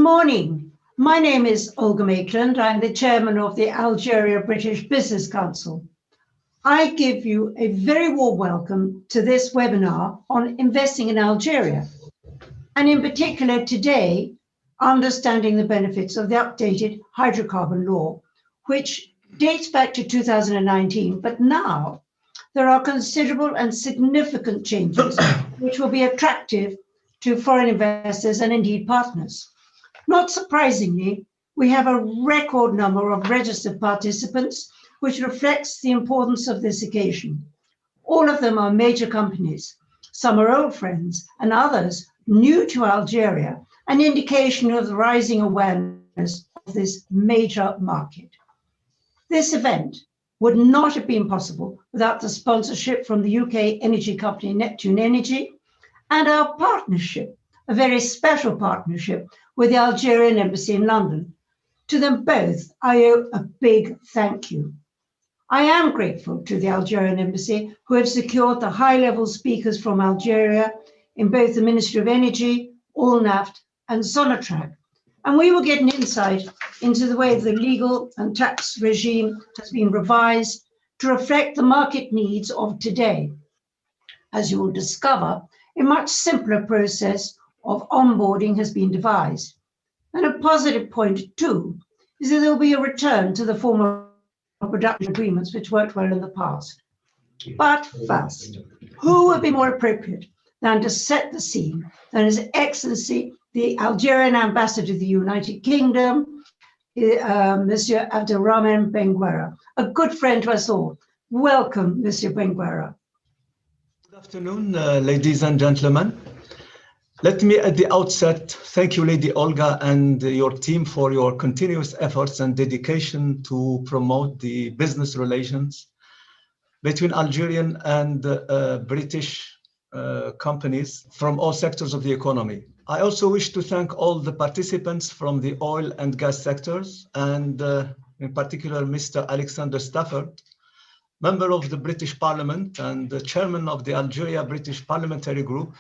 morning. My name is Olga Maitland. I'm the chairman of the Algeria British Business Council. I give you a very warm welcome to this webinar on investing in Algeria, and in particular today, understanding the benefits of the updated hydrocarbon law, which dates back to 2019, but now there are considerable and significant changes which will be attractive to foreign investors and indeed partners. Not surprisingly, we have a record number of registered participants, which reflects the importance of this occasion. All of them are major companies. Some are old friends and others new to Algeria, an indication of the rising awareness of this major market. This event would not have been possible without the sponsorship from the UK energy company Neptune Energy and our partnership, a very special partnership with the Algerian Embassy in London. To them both, I owe a big thank you. I am grateful to the Algerian Embassy, who have secured the high-level speakers from Algeria in both the Ministry of Energy, Allnaft, and Sonatrach. And we will get an insight into the way the legal and tax regime has been revised to reflect the market needs of today. As you will discover, a much simpler process of onboarding has been devised. And a positive point too is that there will be a return to the former production agreements which worked well in the past. But first, who would be more appropriate than to set the scene than His Excellency, the Algerian Ambassador to the United Kingdom, Monsieur Abdelrahman Benguera, a good friend to us all. Welcome, Monsieur Benguera. Good afternoon, ladies and gentlemen. Let me at the outset thank you, Lady Olga, and your team for your continuous efforts and dedication to promote the business relations between Algerian and British companies from all sectors of the economy. I also wish to thank all the participants from the oil and gas sectors, and in particular, Mr. Alexander Stafford, member of the British Parliament and the chairman of the Algeria British Parliamentary Group,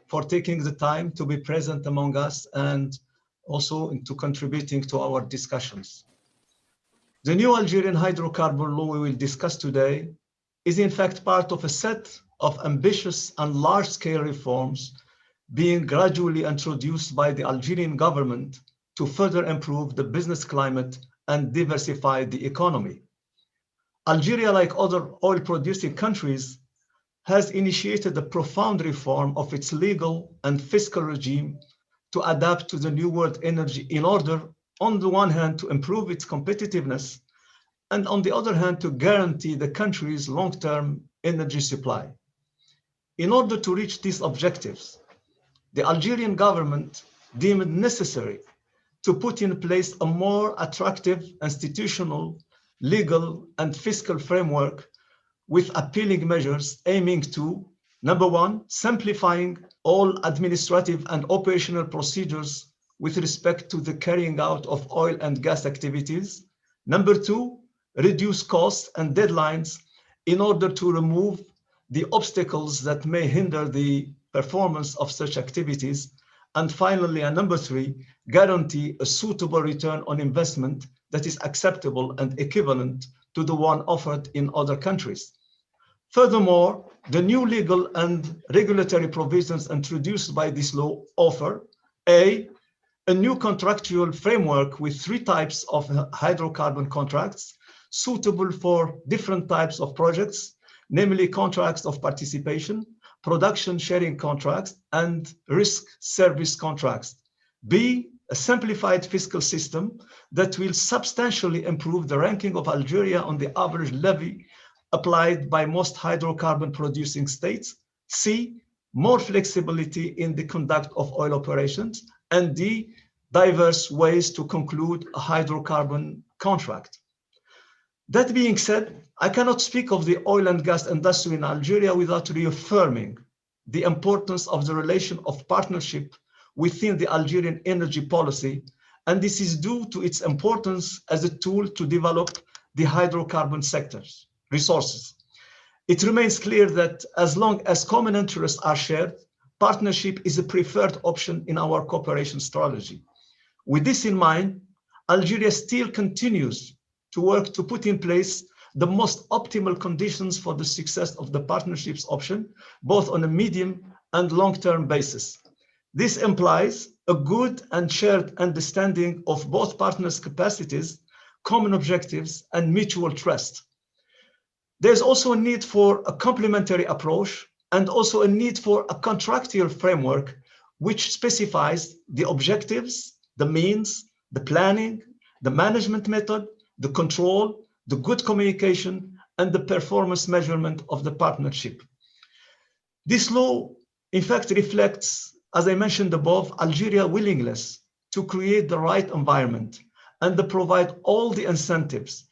for taking the time to be present among us and also into contributing to our discussions. The new Algerian hydrocarbon law we will discuss today is in fact part of a set of ambitious and large-scale reforms being gradually introduced by the Algerian government to further improve the business climate and diversify the economy. Algeria, like other oil-producing countries, has initiated a profound reform of its legal and fiscal regime to adapt to the new world energy in order, on the one hand, to improve its competitiveness, and on the other hand, to guarantee the country's long-term energy supply. In order to reach these objectives, the Algerian government deemed necessary to put in place a more attractive institutional, legal, and fiscal framework with appealing measures aiming to, number one, simplifying all administrative and operational procedures with respect to the carrying out of oil and gas activities. Number two, reduce costs and deadlines in order to remove the obstacles that may hinder the performance of such activities. And finally, and number three, guarantee a suitable return on investment that is acceptable and equivalent to the one offered in other countries. Furthermore, the new legal and regulatory provisions introduced by this law offer a new contractual framework with 3 types of hydrocarbon contracts suitable for different types of projects, namely contracts of participation, production sharing contracts, and risk service contracts. B, a simplified fiscal system that will substantially improve the ranking of Algeria on the average levy applied by most hydrocarbon producing states. C, more flexibility in the conduct of oil operations. And D, diverse ways to conclude a hydrocarbon contract. That being said, I cannot speak of the oil and gas industry in Algeria without reaffirming the importance of the relation of partnership within the Algerian energy policy, and this is due to its importance as a tool to develop the hydrocarbon sector's resources. It remains clear that as long as common interests are shared, partnership is a preferred option in our cooperation strategy. With this in mind, Algeria still continues to work to put in place the most optimal conditions for the success of the partnerships option, both on a medium and long-term basis. This implies a good and shared understanding of both partners' capacities, common objectives, and mutual trust. There's also a need for a complementary approach and also a need for a contractual framework which specifies the objectives, the means, the planning, the management method, the control, the good communication, and the performance measurement of the partnership. This law, in fact, reflects, as I mentioned above, Algeria's willingness to create the right environment and to provide all the incentives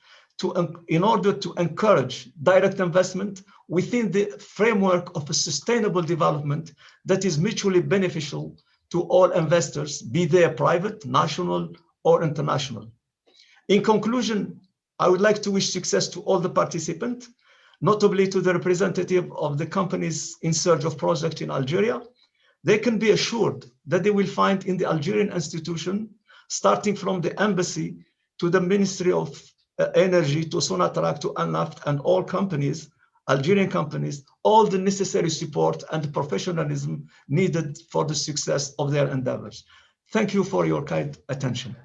in order to encourage direct investment within the framework of a sustainable development that is mutually beneficial to all investors, be they private, national, or international. In conclusion, I would like to wish success to all the participants, notably to the representative of the companies in search of projects in Algeria. They can be assured that they will find in the Algerian institution, starting from the embassy to the Ministry of Energy, to Sonatrach, to ANAFT, and all companies, Algerian companies, all the necessary support and professionalism needed for the success of their endeavors. Thank you for your kind attention.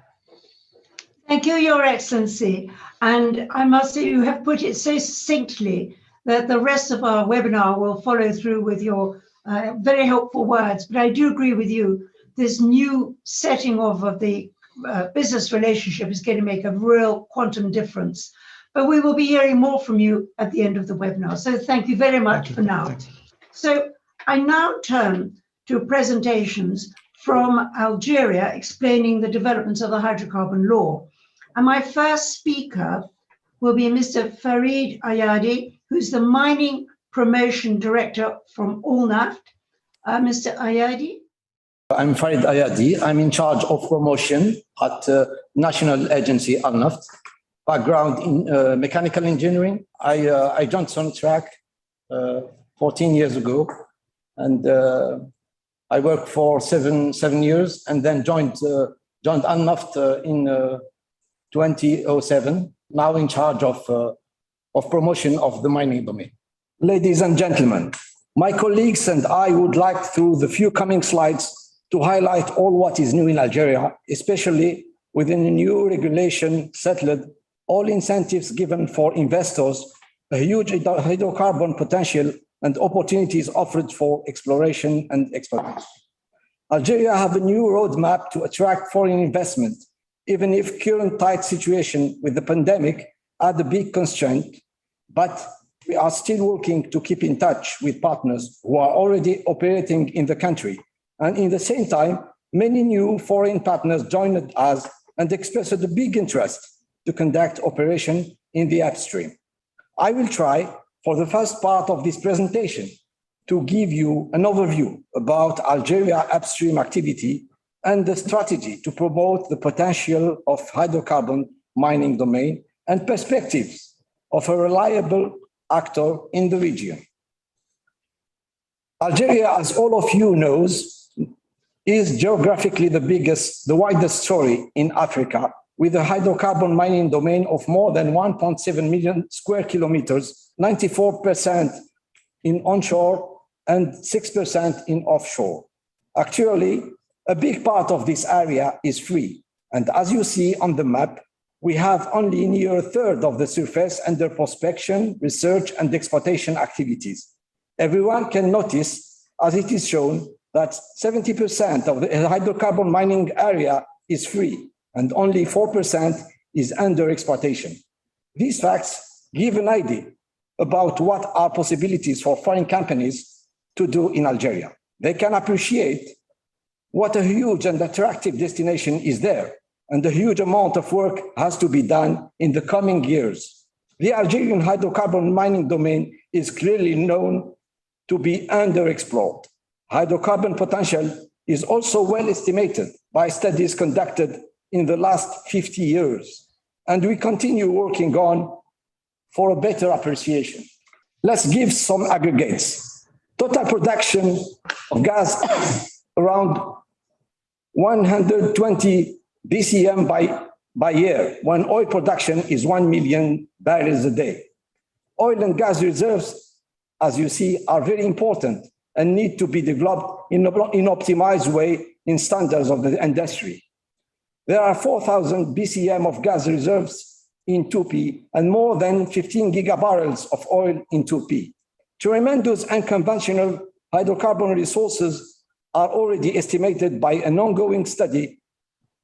Thank you, Your Excellency. And I must say, you have put it so succinctly that the rest of our webinar will follow through with your very helpful words. But I do agree with you, this new setting of the business relationship is going to make a real quantum difference. But we will be hearing more from you at the end of the webinar. So thank you very much for now. So I now turn to presentations from Algeria explaining the developments of the hydrocarbon law. And my first speaker will be Mr. Farid Ayadi, who's the Mining Promotion Director from Allnaft. Mr. Ayadi? I'm Farid Ayadi. I'm in charge of promotion at National Agency Allnaft. Background in mechanical engineering. I joined Sonatrach 14 years ago, and I worked for seven years, and then joined Allnaft in 2007. Now in charge of promotion of the mining domain. Ladies and gentlemen, my colleagues and I would like, through the few coming slides, to highlight all what is new in Algeria, especially within the new regulation settled, all incentives given for investors, a huge hydrocarbon potential and opportunities offered for exploration and exploitation. Algeria have a new roadmap to attract foreign investment, even if current tight situation with the pandemic are the big constraint, but we are still working to keep in touch with partners who are already operating in the country. And in the same time, many new foreign partners joined us and expressed a big interest to conduct operation in the upstream. I will try, for the first part of this presentation, to give you an overview about Algeria upstream activity and the strategy to promote the potential of hydrocarbon mining domain and perspectives of a reliable actor in the region. Algeria, as all of you knows, is geographically the widest story in Africa, with a hydrocarbon mining domain of more than 1.7 million square kilometers, 94% in onshore and 6% in offshore. Actually, a big part of this area is free. And as you see on the map, we have only near a third of the surface under prospection, research, and exploitation activities. Everyone can notice, as it is shown, that 70% of the hydrocarbon mining area is free, and only 4% is under exploitation. These facts give an idea about what are possibilities for foreign companies to do in Algeria. They can appreciate what a huge and attractive destination is there, and a huge amount of work has to be done in the coming years. The Algerian hydrocarbon mining domain is clearly known to be underexplored. Hydrocarbon potential is also well estimated by studies conducted in the last 50 years, and we continue working on for a better appreciation. Let's give some aggregates. Total production of gas around 120 BCM by year, when oil production is 1 million barrels a day. Oil and gas reserves, as you see, are very important and need to be developed in an optimized way in standards of the industry. There are 4,000 BCM of gas reserves in 2P and more than 15 gigabarrels of oil in 2P. Tremendous unconventional hydrocarbon resources are already estimated by an ongoing study,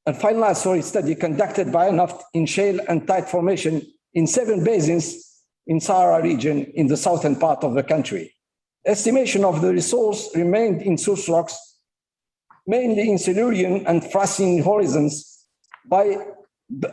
a finalized study conducted by NAFT in shale and tight formation in 7 basins in Sahara region in the southern part of the country. Estimation of the resource remained in source rocks, mainly in Silurian and Francine horizons, by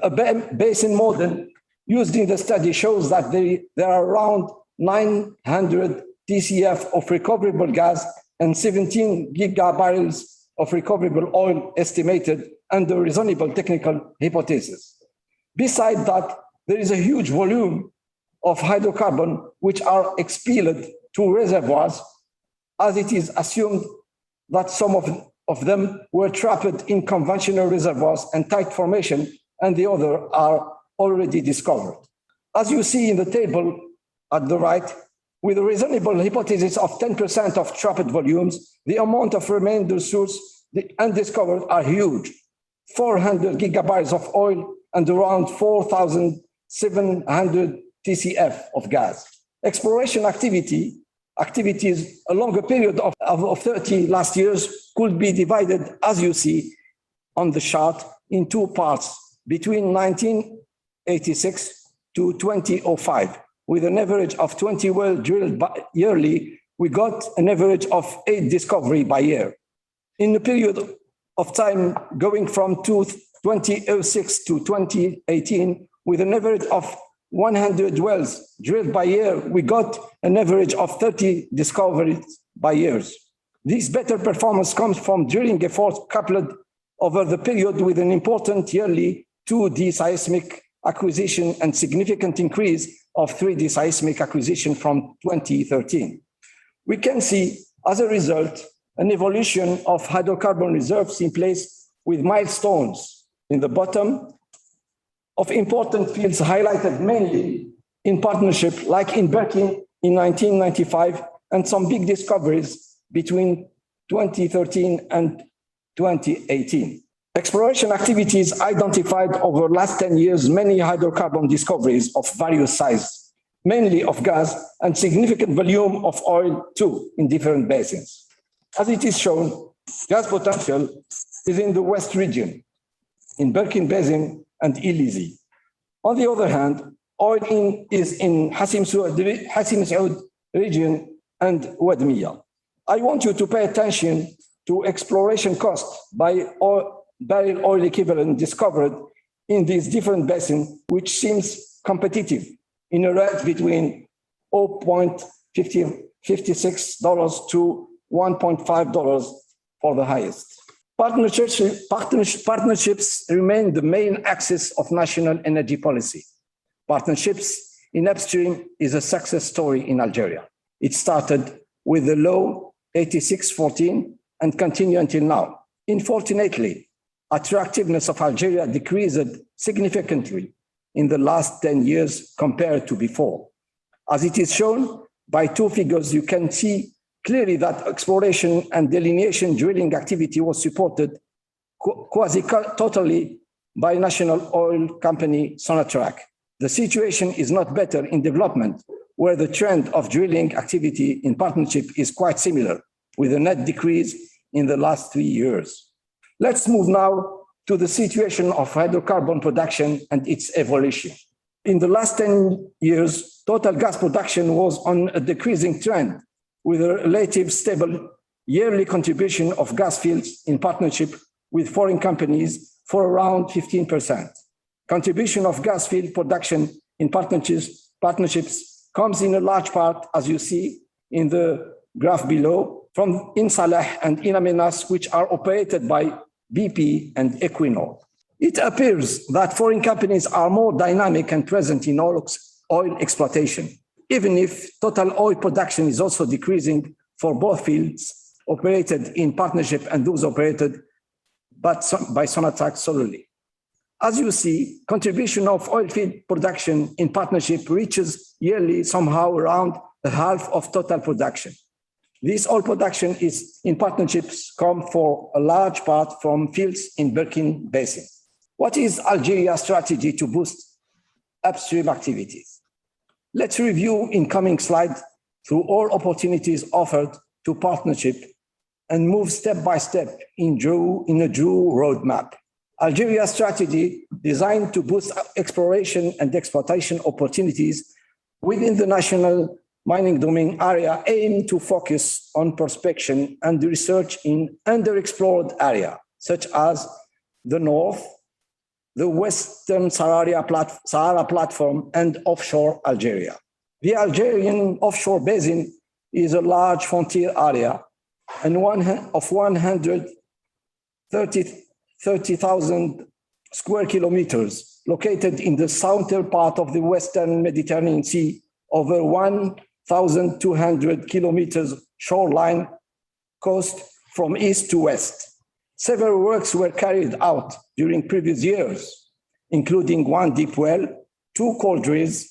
a basin model used in the study shows that there are around 900 TCF of recoverable gas and 17 gigabarrels of recoverable oil estimated under reasonable technical hypothesis. Besides that, there is a huge volume of hydrocarbon which are expelled to reservoirs, as it is assumed that some of them were trapped in conventional reservoirs and tight formation, and the other are already discovered. As you see in the table at the right, with a reasonable hypothesis of 10% of trapped volumes, the amount of remainder source undiscovered are huge, 400 gigabarrels of oil and around 4,700 TCF of gas. Exploration activities along a period of 30 last years could be divided, as you see on the chart, in 2 parts between 1986 to 2005. With an average of 20 wells drilled yearly, we got an average of 8 discoveries by year. In the period of time going from 2006 to 2018, with an average of 100 wells drilled by year, we got an average of 30 discoveries by years. This better performance comes from drilling efforts coupled over the period with an important yearly 2D seismic acquisition and significant increase of 3D seismic acquisition from 2013. We can see, as a result, an evolution of hydrocarbon reserves in place with milestones in the bottom of important fields highlighted mainly in partnership, like in Birkin in 1995, and some big discoveries between 2013 and 2018. Exploration activities identified over the last 10 years many hydrocarbon discoveries of various sizes, mainly of gas and significant volume of oil too in different basins. As it is shown, gas potential is in the West region, in Birkin Basin and Illizi. On the other hand, oil is in Hassim Saoud region and Wadmiya. I want you to pay attention to exploration costs by barrel oil equivalent discovered in these different basins, which seems competitive in a range between $0.56 to $1.5 for the highest. Partnerships remain the main axis of national energy policy. Partnerships in upstream is a success story in Algeria. It started with the law 8614 and continue until now. Unfortunately, attractiveness of Algeria decreased significantly in the last 10 years compared to before. As it is shown by 2 figures, you can see clearly that exploration and delineation drilling activity was supported quasi-totally by national oil company Sonatrach. The situation is not better in development, where the trend of drilling activity in partnership is quite similar, with a net decrease in the last 3 years. Let's move now to the situation of hydrocarbon production and its evolution. In the last 10 years, total gas production was on a decreasing trend, with a relative stable yearly contribution of gas fields in partnership with foreign companies for around 15%. Contribution of gas field production in partnerships comes in a large part, as you see in the graph below, from In Salah and In Amenas, which are operated by BP and Equinor. It appears that foreign companies are more dynamic and present in oil exploitation, even if total oil production is also decreasing for both fields operated in partnership and those operated by Sonatrach solely. As you see, contribution of oil field production in partnership reaches yearly somehow around a half of total production. This oil production is in partnerships come for a large part from fields in Birkin Basin. What is Algeria's strategy to boost upstream activities? Let's review in coming slides through all opportunities offered to partnership and move step by step in a true roadmap. Algeria's strategy designed to boost exploration and exploitation opportunities within the national mining domain area aim to focus on prospection and research in underexplored areas, such as the North, the Western Sahara Platform, and offshore Algeria. The Algerian offshore basin is a large frontier area and of 130,000 square kilometers, located in the southern part of the Western Mediterranean Sea, over 1,200 kilometers shoreline coast from east to west. Several works were carried out during previous years, including one deep well, two coal drills,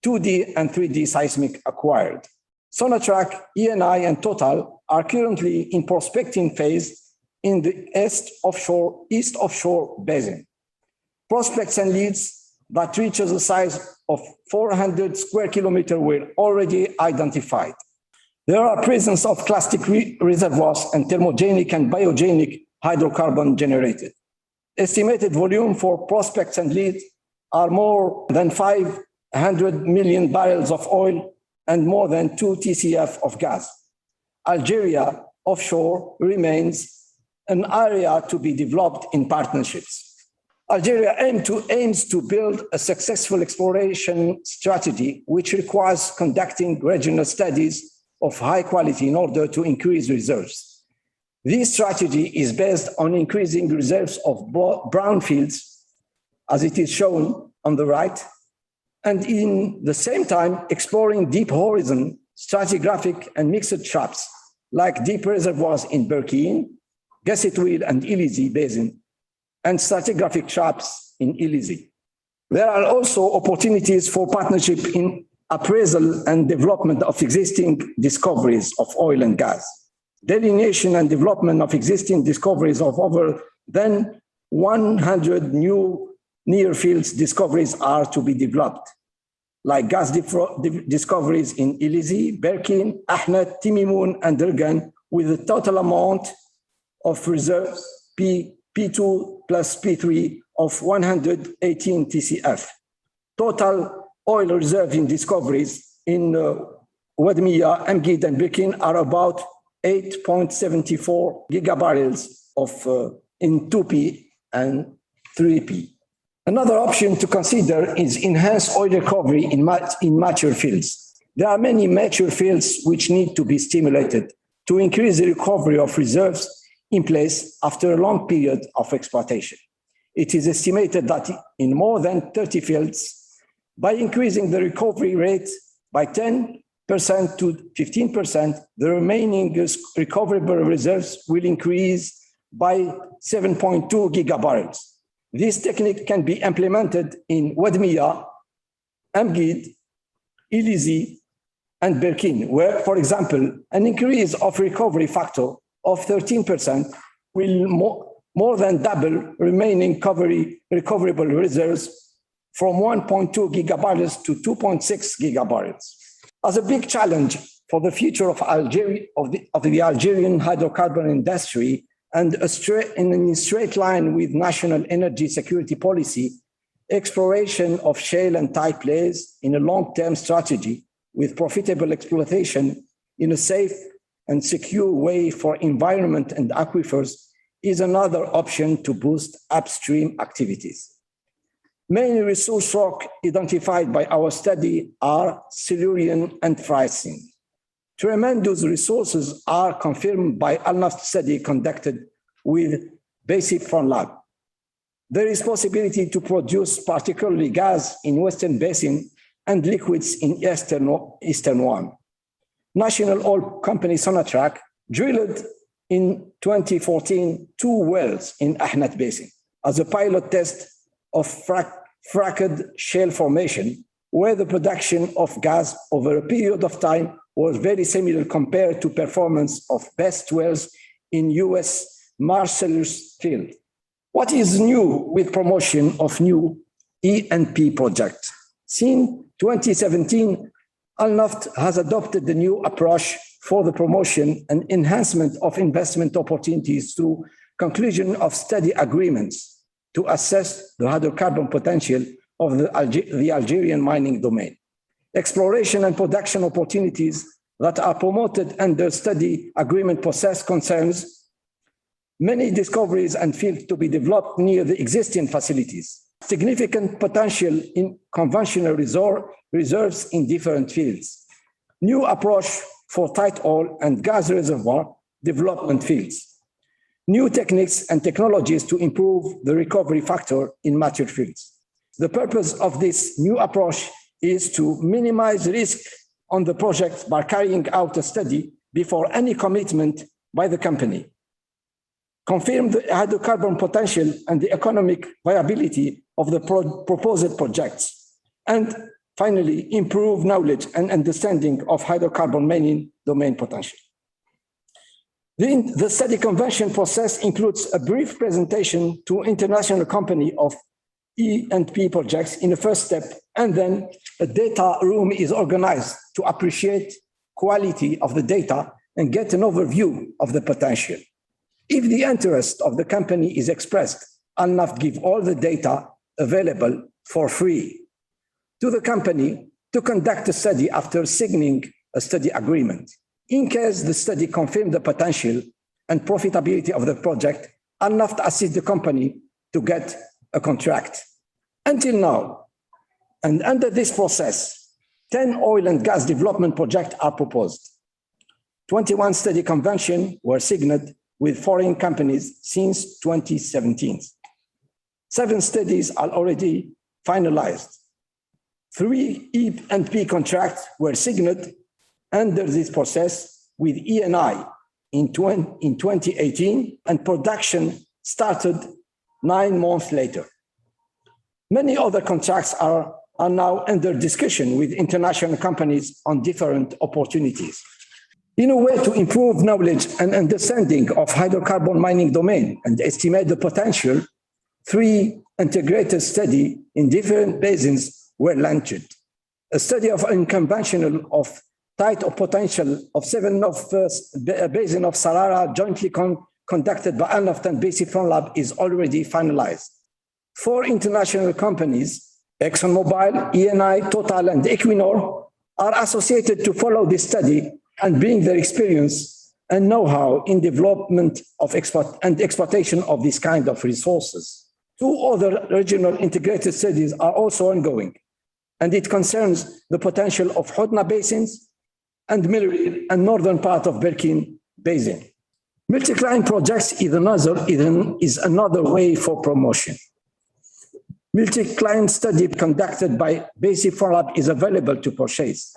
2D and 3D seismic acquired. Sonatrach, ENI, and Total are currently in prospecting phase in the east offshore basin. Prospects and leads that reaches a size of 400 square kilometers were already identified. There are presence of clastic reservoirs and thermogenic and biogenic hydrocarbon generated. Estimated volume for prospects and leads are more than 500 million barrels of oil and more than 2 TCF of gas. Algeria offshore remains an area to be developed in partnerships. Algeria aims to build a successful exploration strategy, which requires conducting regional studies of high quality in order to increase reserves. This strategy is based on increasing reserves of brownfields, as it is shown on the right, and in the same time exploring deep horizon, stratigraphic and mixed traps, like deep reservoirs in Birkin, Gassitwil and Illizi Basin, and stratigraphic traps in Illizi. There are also opportunities for partnership in appraisal and development of existing discoveries of oil and gas. Delineation and development of existing discoveries of over than 100 new near fields discoveries are to be developed, like gas discoveries in Illizi, Birkin, Ahmed, Timimoun, and Dergan, with a total amount of reserves P2 plus P3 of 118 TCF. Total oil reserve in discoveries in Wadmiya, Amgid, and Birkin are about 8.74 gigabarrels in 2P and 3P. Another option to consider is enhanced oil recovery in mature fields. There are many mature fields which need to be stimulated to increase the recovery of reserves in place after a long period of exploitation. It is estimated that in more than 30 fields, by increasing the recovery rate by 10% to 15%, the remaining recoverable reserves will increase by 7.2 gigabarrels. This technique can be implemented in Wadmiya, Amgid, Illizi, and Birkin, where, for example, an increase of recovery factor of 13% will more than double remaining recoverable reserves from 1.2 gigabarrels to 2.6 gigabarrels. As a big challenge for the future of the Algerian hydrocarbon industry, and in a straight line with national energy security policy, exploration of shale and tight plays in a long-term strategy with profitable exploitation in a safe and secure way for environment and aquifers is another option to boost upstream activities. Main resource rock identified by our study are Silurian and Friesen. Tremendous resources are confirmed by Al-Naft study conducted with ABBC Front Lab. There is possibility to produce particularly gas in Western Basin and liquids in Eastern one. National Oil Company Sonatrach drilled in 2014 2 wells in Ahmed Basin as a pilot test of fracked shale formation, where the production of gas over a period of time was very similar compared to performance of best wells in US Marcellus field. What is new with promotion of new E&P projects? Since 2017, Al-Naft has adopted the new approach for the promotion and enhancement of investment opportunities through conclusion of study agreements to assess the hydrocarbon potential of the Algerian mining domain. Exploration and production opportunities that are promoted under study agreement process concerns many discoveries and fields to be developed near the existing facilities, significant potential in conventional reserves in different fields, new approach for tight oil and gas reservoir development fields, new techniques and technologies to improve the recovery factor in mature fields. The purpose of this new approach is to minimize risk on the project by carrying out a study before any commitment by the company, confirm the hydrocarbon potential and the economic viability of the proposed projects, and finally, improve knowledge and understanding of hydrocarbon mining domain potential. The study convention process includes a brief presentation to international company of E&P projects in the first step, and then a data room is organized to appreciate quality of the data and get an overview of the potential. If the interest of the company is expressed, Al-Naft give all the data available for free to the company to conduct a study after signing a study agreement. In case the study confirms the potential and profitability of the project, Al-Naft assists the company to get a contract. Until now, and under this process, 10 oil and gas development projects are proposed. 21 study conventions were signed with foreign companies since 2017. 7 studies are already finalized. 3 E&P contracts were signed under this process with Eni in 2018, and production started 9 months later. Many other contracts are now under discussion with international companies on different opportunities. In a way to improve knowledge and understanding of hydrocarbon mining domain and estimate the potential, 3 integrated studies in different basins were launched. A study of unconventional of tight of potential of 7 of basin of Sarara jointly conducted by Al-Naft and ABBC Front Lab is already finalized. 4 international companies, ExxonMobil, Eni, Total, and Equinor, are associated to follow this study and bring their experience and know-how in development of exploitation of this kind of resources. 2 other regional integrated studies are also ongoing, and it concerns the potential of Hodna basins and Milri and northern part of Berkin Basin. Multi-client projects is another way for promotion. Multi-client study conducted by ABBC Front Lab is available to purchase.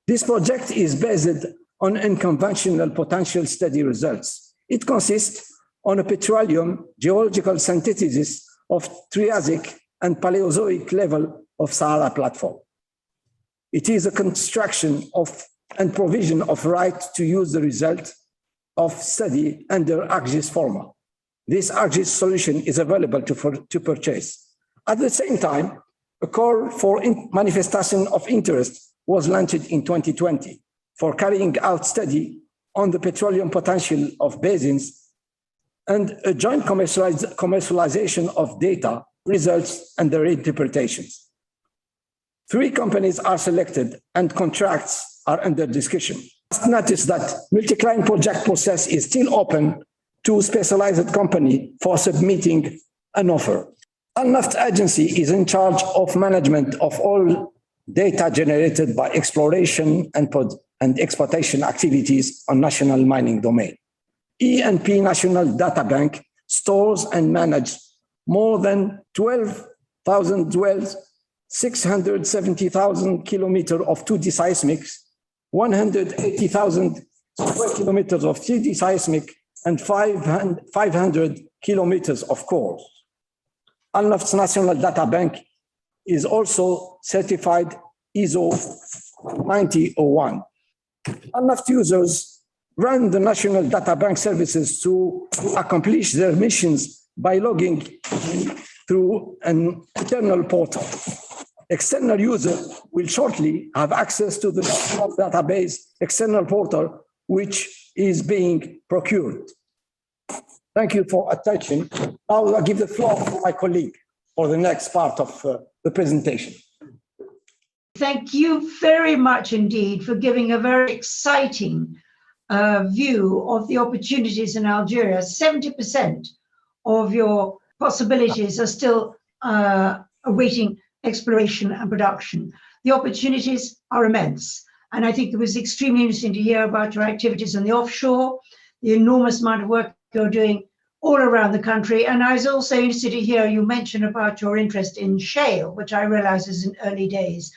This project is based on unconventional potential study results. It consists on a petroleum geological synthesis of Triassic and Paleozoic level of Sahara platform. It is a construction of and provision of right to use the result of study under ArcGIS format. This ArcGIS solution is available to purchase. At the same time, a call for manifestation of interest was launched in 2020 for carrying out study on the petroleum potential of basins and a joint commercialization of data, results, and their interpretations. 3 companies are selected and contracts are under discussion. Notice that multi-client project process is still open to specialized company for submitting an offer. Al-Naft agency is in charge of management of all data generated by exploration and exploitation activities on national mining domain. E&P National Data Bank stores and manages more than 12,000 wells, 670,000 kilometers of 2D seismics, 180,000 square kilometers of 3D seismic, and 500 kilometers of cores. Al-Naft's National Data Bank is also certified ISO 9001. Al-Naft users run the National Data Bank services to accomplish their missions by logging through an internal portal. External users will shortly have access to the national database external portal, which is being procured. Thank you for attention. Now I'll give the floor to my colleague for the next part of the presentation. Thank you very much indeed for giving a very exciting view of the opportunities in Algeria. 70% of your possibilities are still awaiting exploration and production. The opportunities are immense. And I think it was extremely interesting to hear about your activities on the offshore, the enormous amount of work you're doing all around the country. And I was also interested to hear you mention about your interest in shale, which I realize is in early days.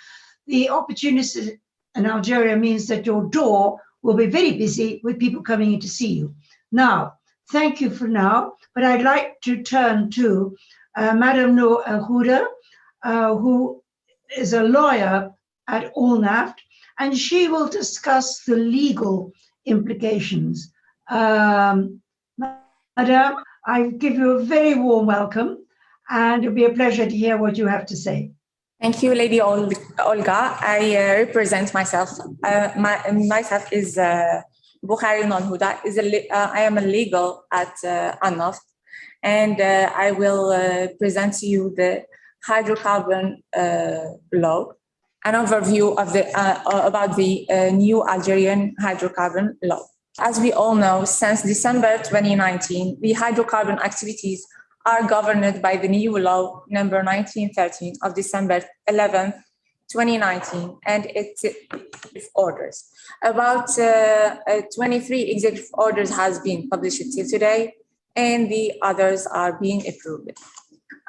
The opportunities in Algeria means that your door will be very busy with people coming in to see you. Now, thank you for now, but I'd like to turn to Madam Noor El Houda, who is a lawyer at Al-Naft, and she will discuss the legal implications. Madam, I give you a very warm welcome, and it'll be a pleasure to hear what you have to say. Thank you, Lady Olga. I represent myself. Myself is Bukhari Al-Houda. I am a legal at Al-Naft, and I will present to you the hydrocarbon law, an overview of about the new Algerian hydrocarbon law. As we all know, since December 2019, the hydrocarbon activities are governed by the new law number 1913 of December 11, 2019, and its orders. About 23 executive orders has been published till today, and the others are being approved.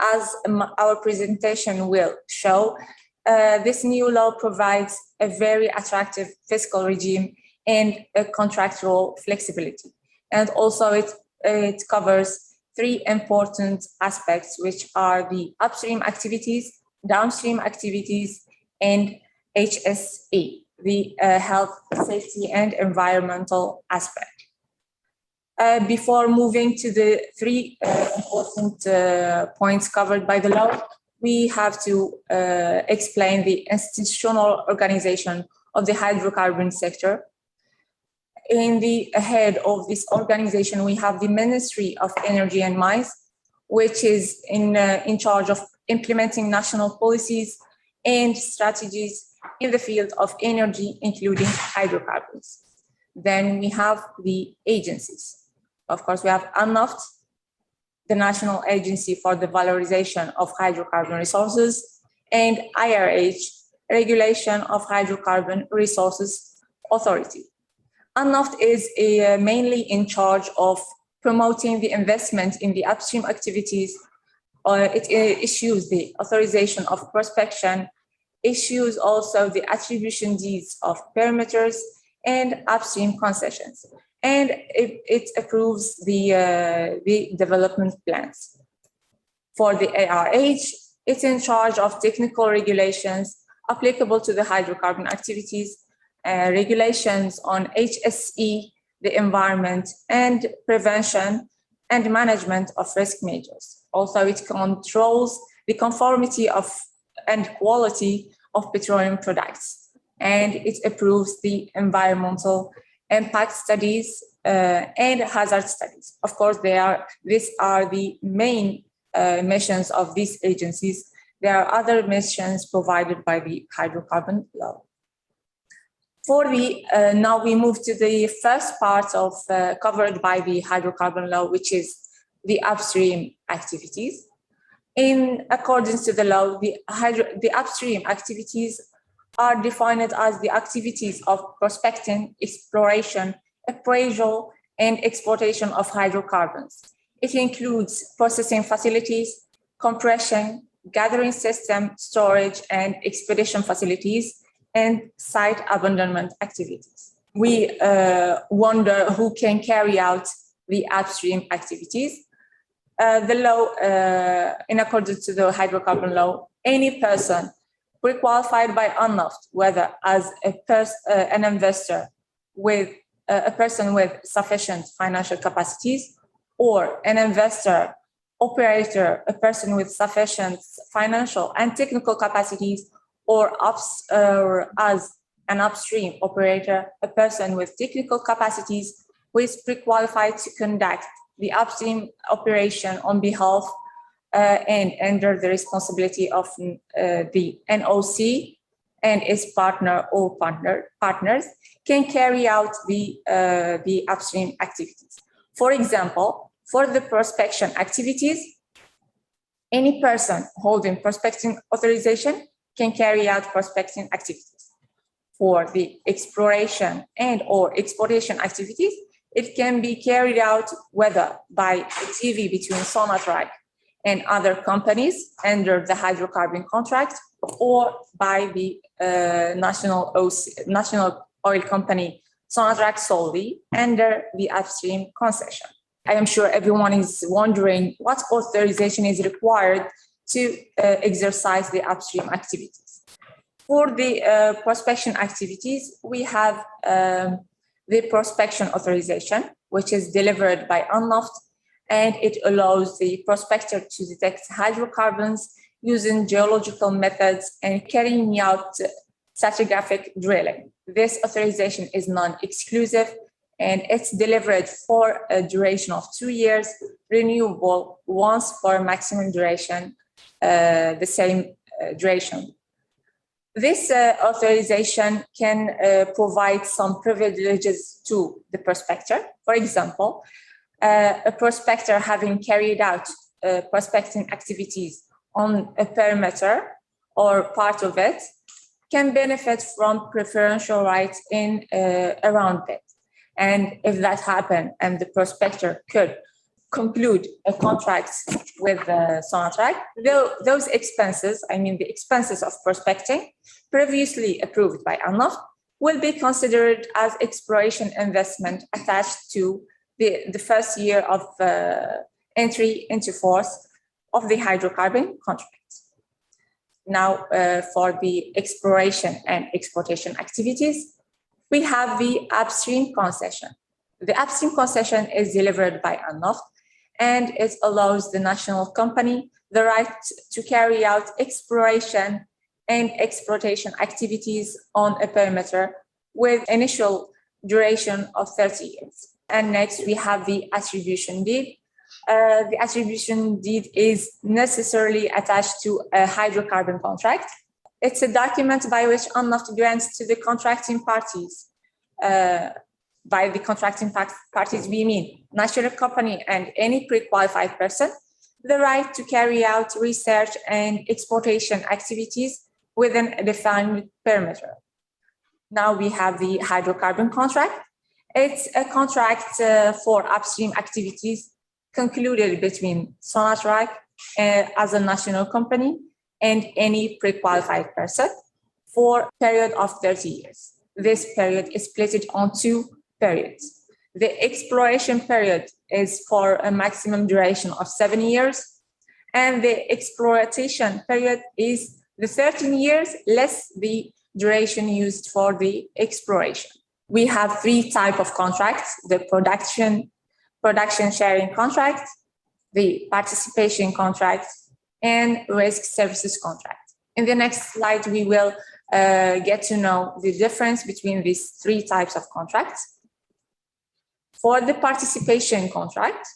As our presentation will show, this new law provides a very attractive fiscal regime and a contractual flexibility. And also it covers three important aspects, which are the upstream activities, downstream activities, and HSE, the health, safety, and environmental aspect. Before moving to the three important points covered by the law, we have to explain the institutional organization of the hydrocarbon sector. In the head of this organization, we have the Ministry of Energy and Mines, which is in charge of implementing national policies and strategies in the field of energy, including hydrocarbons. Then we have the agencies. Of course, we have Al-Naft, the National Agency for the Valorization of Hydrocarbon Resources, and IRH, Regulation of Hydrocarbon Resources Authority. Al-Naft is mainly in charge of promoting the investment in the upstream activities. It issues the authorization of prospection, issues also the attribution deeds of perimeters and upstream concessions, and it approves the development plans. For the ARH, it's in charge of technical regulations applicable to the hydrocarbon activities, regulations on HSE, the environment, and prevention and management of risk measures. Also, it controls the conformity of and quality of petroleum products, and it approves the environmental impact studies and hazard studies. Of course, these are the main missions of these agencies. There are other missions provided by the hydrocarbon law. Now we move to the first part of covered by the hydrocarbon law, which is the upstream activities. In accordance to the law, the upstream activities are defined as the activities of prospecting, exploration, appraisal, and exploitation of hydrocarbons. It includes processing facilities, compression, gathering system, storage, and expedition facilities, and site abandonment activities. We wonder who can carry out the upstream activities. the law, in accordance to the hydrocarbon law, any person pre-qualified by UNOFT, whether as an investor with a person with sufficient financial capacities, or an investor, operator, a person with sufficient financial and technical capacities, or as an upstream operator, a person with technical capacities who is pre-qualified to conduct the upstream operation on behalf and under the responsibility of the NOC and its partner or partners can carry out the upstream activities. For example, for the prospection activities, any person holding prospecting authorization can carry out prospecting activities. For the exploration and or exploitation activities, it can be carried out whether by a TV between Sonatrach and other companies under the hydrocarbon contract, or by the national oil company Sonatrach solely under the upstream concession. I am sure everyone is wondering what authorization is required to exercise the upstream activities. For the prospection activities, we have the prospection authorization, which is delivered by UNOFT, and it allows the prospector to detect hydrocarbons using geological methods and carrying out stratigraphic drilling. This authorization is non-exclusive, and it's delivered for a duration of 2 years, renewable once for a maximum duration, the same duration. This authorization can provide some privileges to the prospector. For example, a prospector having carried out prospecting activities on a perimeter or part of it can benefit from preferential rights in around it. And if that happens and the prospector could conclude a contract with Sonatrach, those expenses, I mean the expenses of prospecting previously approved by UNOFT, will be considered as exploration investment attached to the first year of entry into force of the hydrocarbon contract. Now, for the exploration and exploitation activities, we have the upstream concession. The upstream concession is delivered by UNOFT, and it allows the national company the right to carry out exploration and exploitation activities on a perimeter with initial duration of 30 years. And next, we have the attribution deed. The attribution deed is necessarily attached to a hydrocarbon contract. It's a document by which UNOFT grants to the contracting parties. By the contracting parties, we mean national company and any pre-qualified person, the right to carry out research and exploitation activities within a defined perimeter. Now we have the hydrocarbon contract. It's a contract for upstream activities concluded between Sonatrach as a national company and any pre-qualified person for a period of 30 years. This period is split on 2 periods. The exploration period is for a maximum duration of 7 years, and the exploitation period is the 13 years less the duration used for the exploration. We have 3 types of contracts: the production sharing contract, the participation contract, and risk services contract. In the next slide, we will get to know the difference between these 3 types of contracts. For the participation contract,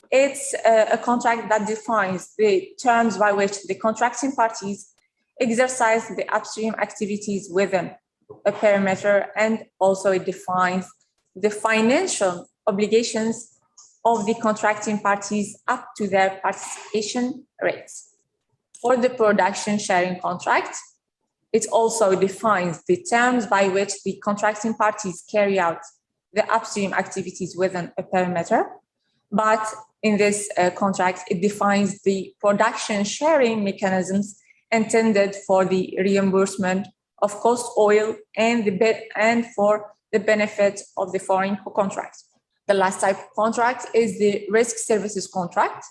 it's a contract that defines the terms by which the contracting parties exercise the upstream activities within a perimeter, and also it defines the financial obligations of the contracting parties up to their participation rates. For the production sharing contract, it also defines the terms by which the contracting parties carry out the upstream activities within a perimeter. But in this contract, it defines the production sharing mechanisms intended for the reimbursement of cost oil and for the benefit of the foreign contract. The last type of contract is the risk services contract.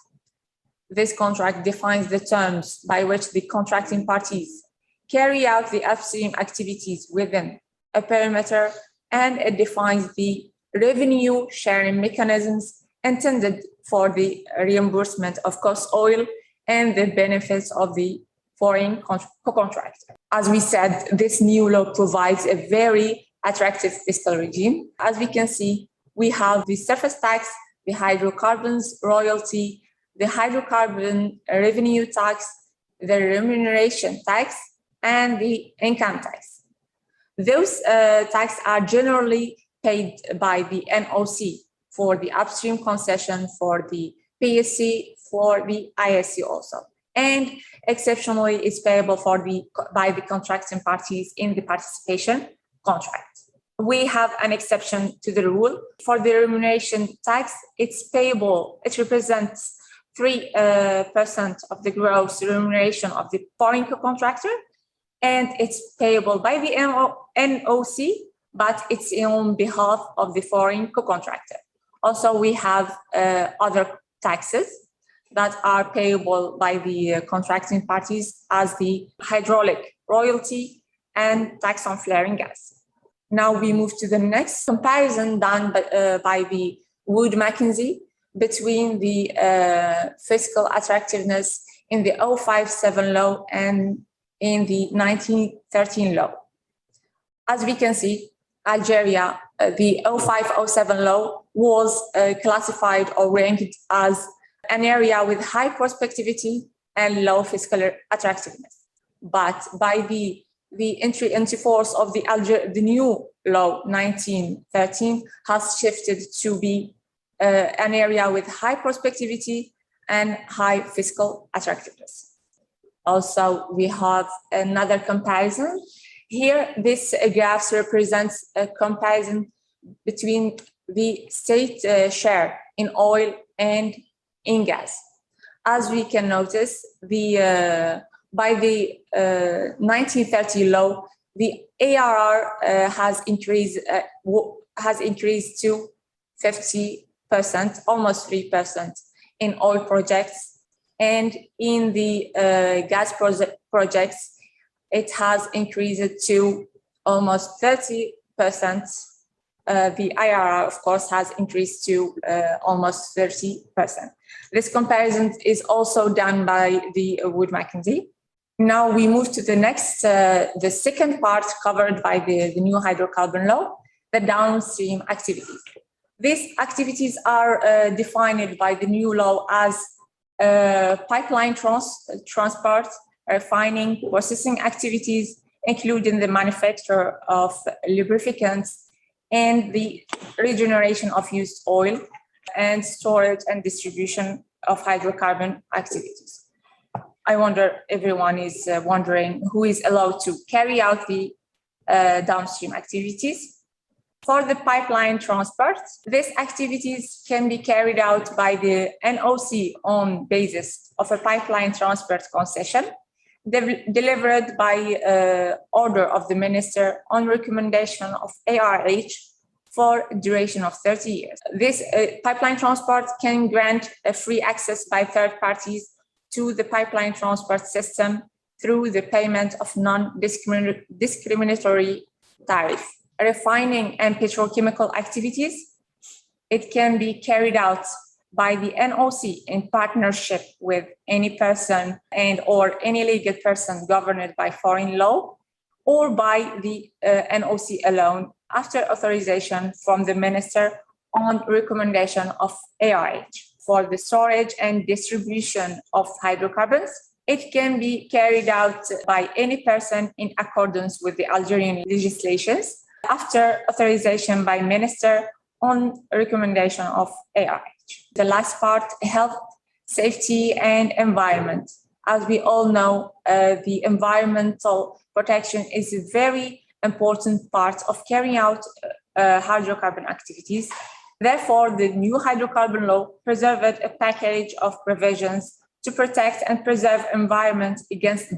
This contract defines the terms by which the contracting parties carry out the upstream activities within a perimeter, and it defines the revenue sharing mechanisms intended for the reimbursement of cost oil and the benefits of the foreign co-contractor. As we said, this new law provides a very attractive fiscal regime. As we can see, we have the surface tax, the hydrocarbons royalty, the hydrocarbon revenue tax, the remuneration tax, and the income tax. Those taxes are generally paid by the NOC for the upstream concession, for the PSC, for the ISC also. And exceptionally, it's payable by the contracting parties in the participation contract. We have an exception to the rule. For the remuneration tax, it's payable, it represents 3% of the gross remuneration of the foreign co-contractor, and it's payable by the NOC, but it's on behalf of the foreign co-contractor. Also, we have other taxes that are payable by the contracting parties as the hydraulic royalty and tax on flaring gas. Now we move to the next comparison done by the Wood Mackenzie between the fiscal attractiveness in the 057 law and in the 1913 law. As we can see, Algeria, the 0507 law was classified or ranked as an area with high prospectivity and low fiscal attractiveness. But by the entry into force of the new law 1913 has shifted to be an area with high prospectivity and high fiscal attractiveness. Also, we have another comparison. Here, this graph represents a comparison between the state share in oil and in gas. As we can notice, by the 1930 law, the ARR has increased to 50%, almost 3% in oil projects, and in the gas projects, it has increased to almost 30%. The IRR, of course, has increased to almost 30%. This comparison is also done by the Wood Mackenzie. Now we move to the next, the second part covered by the new hydrocarbon law, the downstream activities. These activities are defined by the new law as pipeline transport, refining, processing activities, including the manufacture of lubricants and the regeneration of used oil, and storage and distribution of hydrocarbon activities. I wonder, everyone is wondering who is allowed to carry out the downstream activities. For the pipeline transport, these activities can be carried out by the NOC on basis of a pipeline transport concession delivered by order of the minister on recommendation of ARH for a duration of 30 years. This pipeline transport can grant a free access by third parties to the pipeline transport system through the payment of non-discriminatory tariff. Refining and petrochemical activities, it can be carried out by the NOC in partnership with any person and or any legal person governed by foreign law, or by the NOC alone after authorization from the minister on recommendation of ARH. For the storage and distribution of hydrocarbons, it can be carried out by any person in accordance with the Algerian legislations after authorization by minister on recommendation of ARH. The last part, health, safety, and environment. As we all know, the environmental protection is a very important part of carrying out hydrocarbon activities. Therefore, the new hydrocarbon law preserved a package of provisions to protect and preserve environment against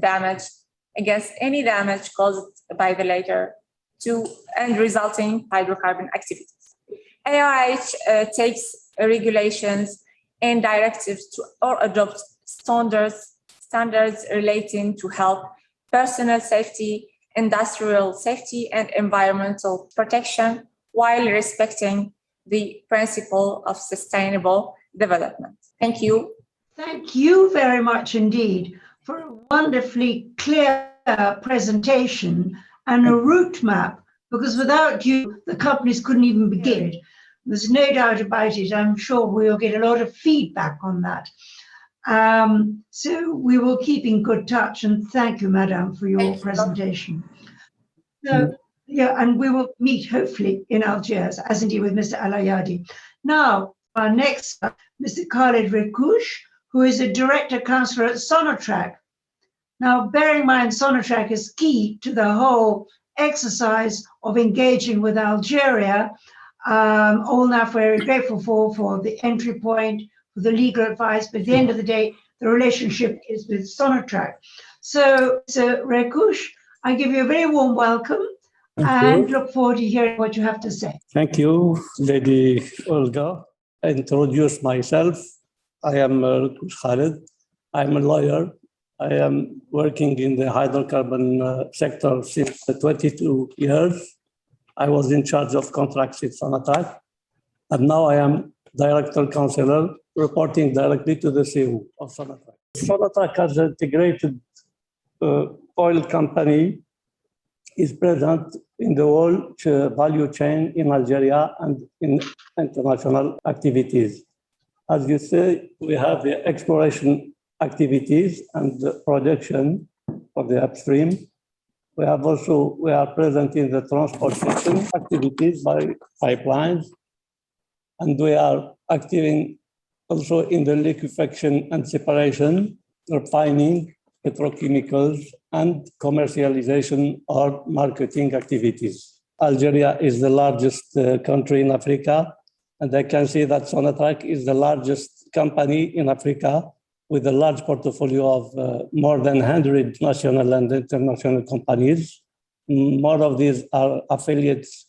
any damage caused by the latter to and resulting hydrocarbon activities. ARH takes regulations and directives to or adopt standards relating to health, personal safety, industrial safety, and environmental protection, while respecting the principle of sustainable development. Thank you. Thank you very much indeed for a wonderfully clear presentation and a route map, because without you, the companies couldn't even begin. There's no doubt about it. I'm sure we'll get a lot of feedback on that. So we will keep in good touch, and thank you, Madam, for your presentation. So, yeah, and we will meet hopefully in Algiers, as indeed with Mr. Al-Ayadi. Now, our next, Mr. Khalid Rekouch, who is a Director Councillor at Sonatrach. Now, bearing in mind, Sonatrach is key to the whole exercise of engaging with Algeria. All now very grateful for the entry point, for the legal advice, but at the end of the day, the relationship is with Sonatrach. So Rekouch, I give you a very warm welcome and look forward to hearing what you have to say. Thank you, Lady Olga. I introduce myself. I am Rekouch Khalid. I'm a lawyer. I am working in the hydrocarbon sector since 22 years. I was in charge of contracts at Sonatrach, and now I am Director Councillor, reporting directly to the CEO of Sonatrach. Sonatrach, as an integrated oil company, is present in the whole value chain in Algeria and in international activities. As you say, we have the exploration activities and the production of the upstream. We are present in the transport system activities by pipelines, and we are active also in the liquefaction and separation, refining, petrochemicals, and commercialization or marketing activities. Algeria is the largest country in Africa, and I can say that Sonatrach is the largest company in Africa with a large portfolio of more than 100 national and international companies. More of these are affiliates,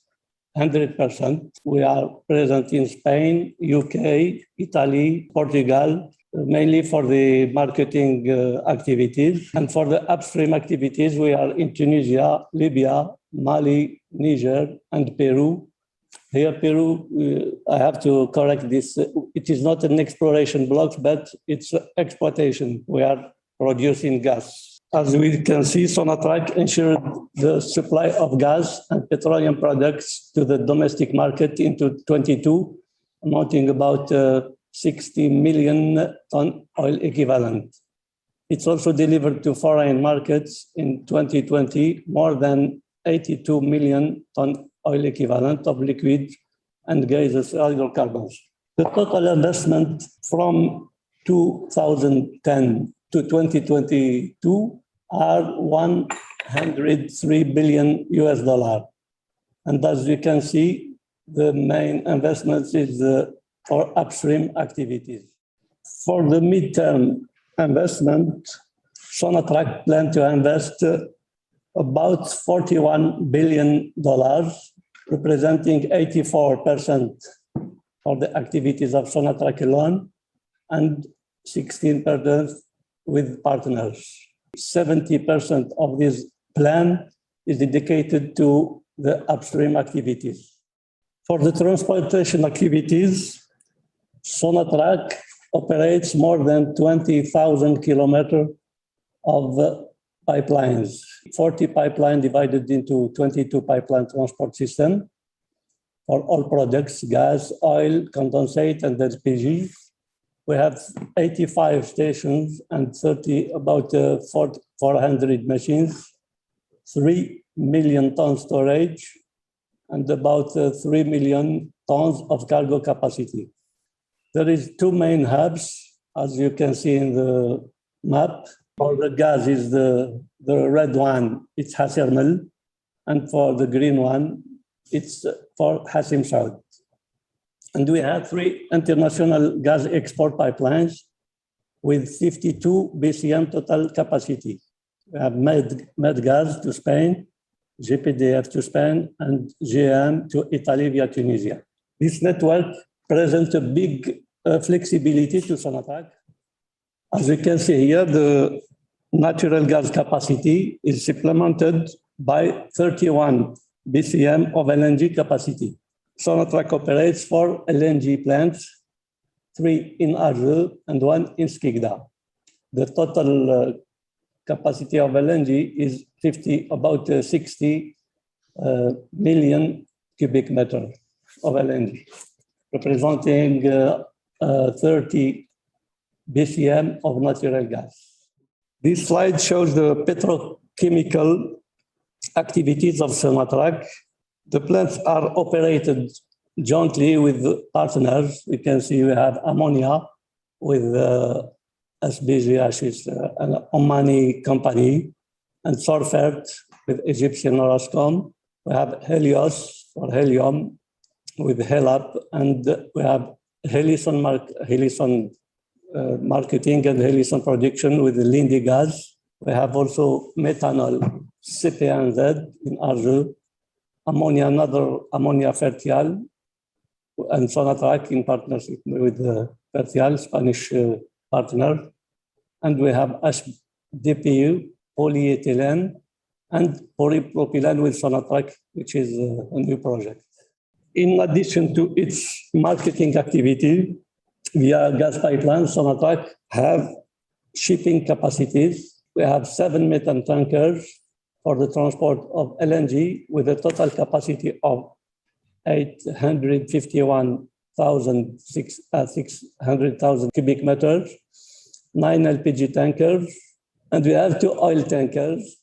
100%. We are present in Spain, UK, Italy, Portugal, mainly for the marketing activities. And for the upstream activities, we are in Tunisia, Libya, Mali, Niger, and Peru. Here, Peru, I have to correct this. It is not an exploration block, but it's exploitation. We are producing gas. As we can see, Sonatrach ensured the supply of gas and petroleum products to the domestic market into 22, amounting about 60 million ton oil equivalent. It's also delivered to foreign markets in 2020, more than 82 million ton oil equivalent of liquid and gaseous hydrocarbons. The total investment from 2010 to 2022 are $103 billion US. And as you can see, the main investments is for upstream activities. For the midterm investment, Sonatrach plans to invest about $41 billion, representing 84% of the activities of Sonatrach alone and 16% with partners. 70% of this plan is dedicated to the upstream activities. For the transportation activities, Sonatrach operates more than 20,000 kilometers of pipelines, 40 pipelines divided into 22 pipeline transport system for all products, gas, oil, condensate, and LPG. We have 85 stations and about 400 machines, 3 million ton storage, and about 3 million tons of cargo capacity. There is two main hubs, as you can see in the map. For the gas is the red one, it's Hassermel, and for the green one, it's for Hassim South. And we have 3 international gas export pipelines with 52 BCM total capacity. We have Medgaz to Spain, GPDF to Spain, and GM to Italy via Tunisia. This network presents a big flexibility to Sonatrach As you can see here, the natural gas capacity is supplemented by 31 BCM of LNG capacity. Sonatrach operates 4 LNG plants, 3 in Algérie and 1 in Skikda. The total capacity of LNG is about 60 million cubic meters of LNG, representing 30 BCM of natural gas. This slide shows the petrochemical activities of Sonatrach. The plants are operated jointly with partners. You can see we have ammonia with ABBC, which is an Omani company, and sulfate with Egyptian Orascom. We have Helios or helium with Helap, and we have Helison marketing and Helison production with Linde Gas. We have also methanol, CPNZ in Algérie, ammonia, another ammonia Fertial, and Sonatrach in partnership with Fertial, Spanish partner. And we have HDPE, polyethylene, and polypropylene with Sonatrach, which is a new project. In addition to its marketing activity, via gas pipelines, Sonatrach have shipping capacities. We have 7 methane tankers for the transport of LNG with a total capacity of 600,000 cubic meters, 9 LPG tankers, and we have 2 oil tankers.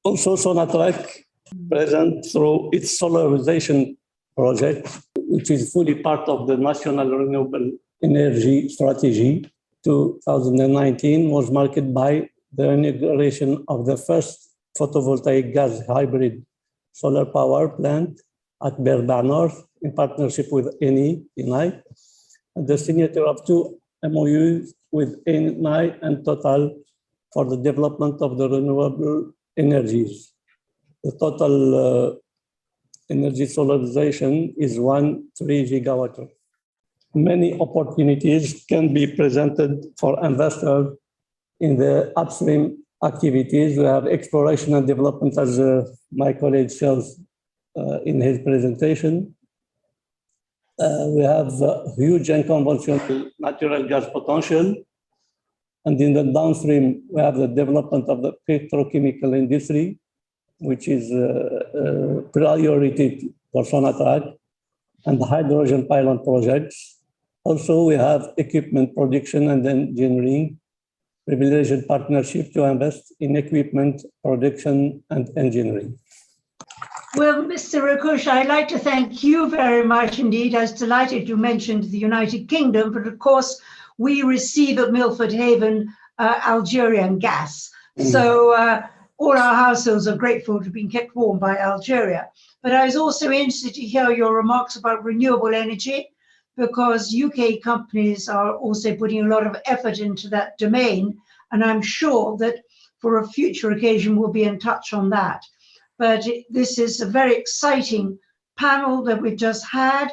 Also, Sonatrach present through its solarization project, which is fully part of the National Renewable Energy Strategy 2019, was marked by the inauguration of the first photovoltaic gas hybrid solar power plant at Berba North in partnership with Eni, and the signature of 2 MOUs with Eni and Total for the development of the renewable energies. The total energy solarization is 13 gigawatt. Many opportunities can be presented for investors in the upstream activities. We have exploration and development, as my colleague shows in his presentation. We have huge unconventional natural gas potential. And in the downstream, we have the development of the petrochemical industry, which is a priority for Sonatrach, and the hydrogen pilot projects. Also, we have equipment production and engineering, privileged partnership to invest in equipment production and engineering. Well, Mr. Rakush, I'd like to thank you very much indeed. I was delighted you mentioned the United Kingdom, but of course, we receive at Milford Haven Algerian gas. So all our households are grateful to be kept warm by Algeria. But I was also interested to hear your remarks about renewable energy, because UK companies are also putting a lot of effort into that domain. And I'm sure that for a future occasion, we'll be in touch on that. But this is a very exciting panel that we've just had.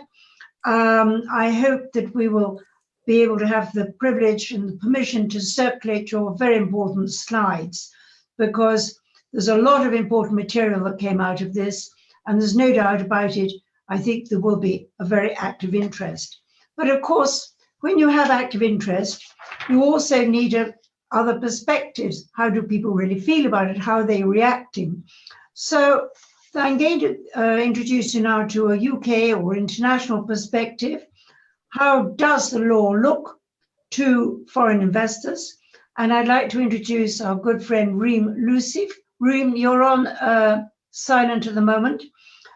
I hope that we will be able to have the privilege and the permission to circulate your very important slides, because there's a lot of important material that came out of this, and there's no doubt about it. I think there will be a very active interest. But of course, when you have active interest, you also need other perspectives. How do people really feel about it? How are they reacting? So I'm going to introduce you now to a UK or international perspective. How does the law look to foreign investors? And I'd like to introduce our good friend Reem Lusif. Reem, you're on silent at the moment.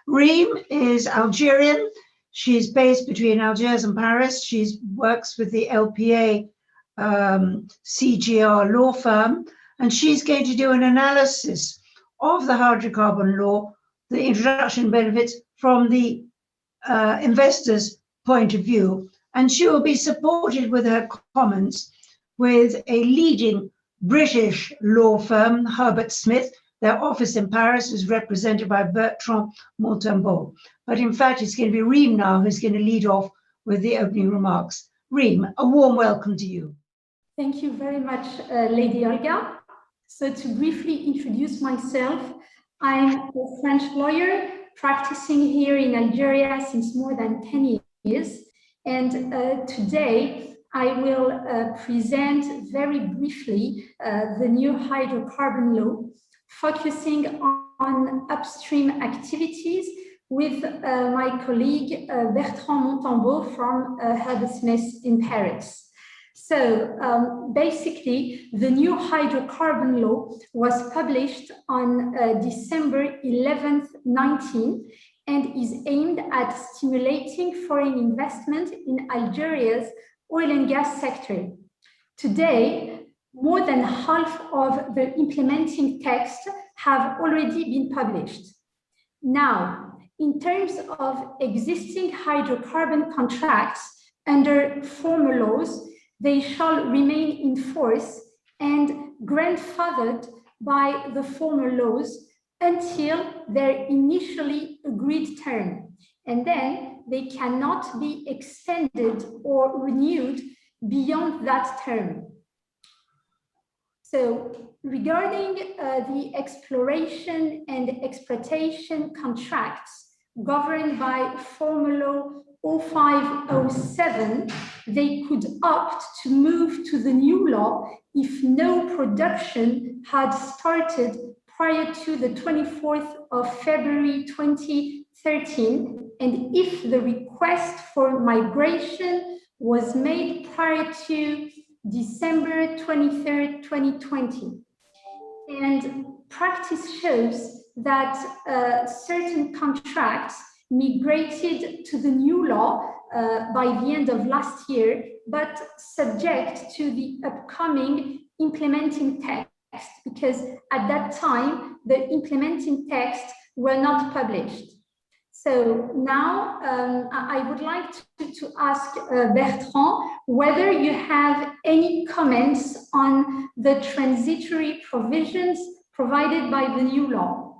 Reem is Algerian. She's based between Algiers and Paris. She works with the LPA CGR law firm, and she's going to do an analysis of the hydrocarbon law, the introduction benefits from the investor's point of view. And she will be supported with her comments with a leading British law firm, Herbert Smith. Their office in Paris is represented by Bertrand Montembeau. But in fact, it's going to be Reem now who's going to lead off with the opening remarks. Reem, a warm welcome to you. Thank you very much, Lady Olga. So to briefly introduce myself, I'm a French lawyer practicing here in Algeria since more than 10 years. And today I will present very briefly the new hydrocarbon law, focusing on upstream activities with my colleague Bertrand Montambeau from ABBC in Paris. So basically, the new hydrocarbon law was published on December 11th, 19, and is aimed at stimulating foreign investment in Algeria's oil and gas sector. Today, more than half of the implementing texts have already been published. Now, in terms of existing hydrocarbon contracts under former laws, they shall remain in force and grandfathered by the former laws until their initially agreed term. And then they cannot be extended or renewed beyond that term. So regarding the exploration and exploitation contracts governed by Formula 0507, they could opt to move to the new law if no production had started prior to the 24th of February 2013, and if the request for migration was made prior to December 23rd, 2020. And practice shows that certain contracts migrated to the new law by the end of last year, but subject to the upcoming implementing text, because at that time, the implementing texts were not published. So now I would like to ask Bertrand whether you have any comments on the transitory provisions provided by the new law.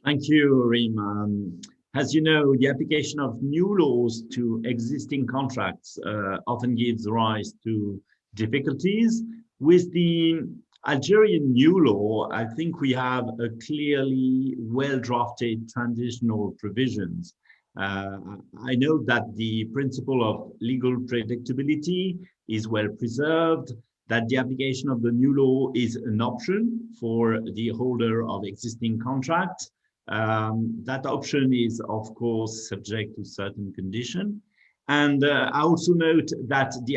Thank you, Reem. As you know, the application of new laws to existing contracts often gives rise to difficulties. With the Algerian new law, I think we have a clearly well-drafted transitional provisions. I know that the principle of legal predictability is well preserved, that the application of the new law is an option for the holder of existing contracts. That option is, of course, subject to certain conditions. And I also note that the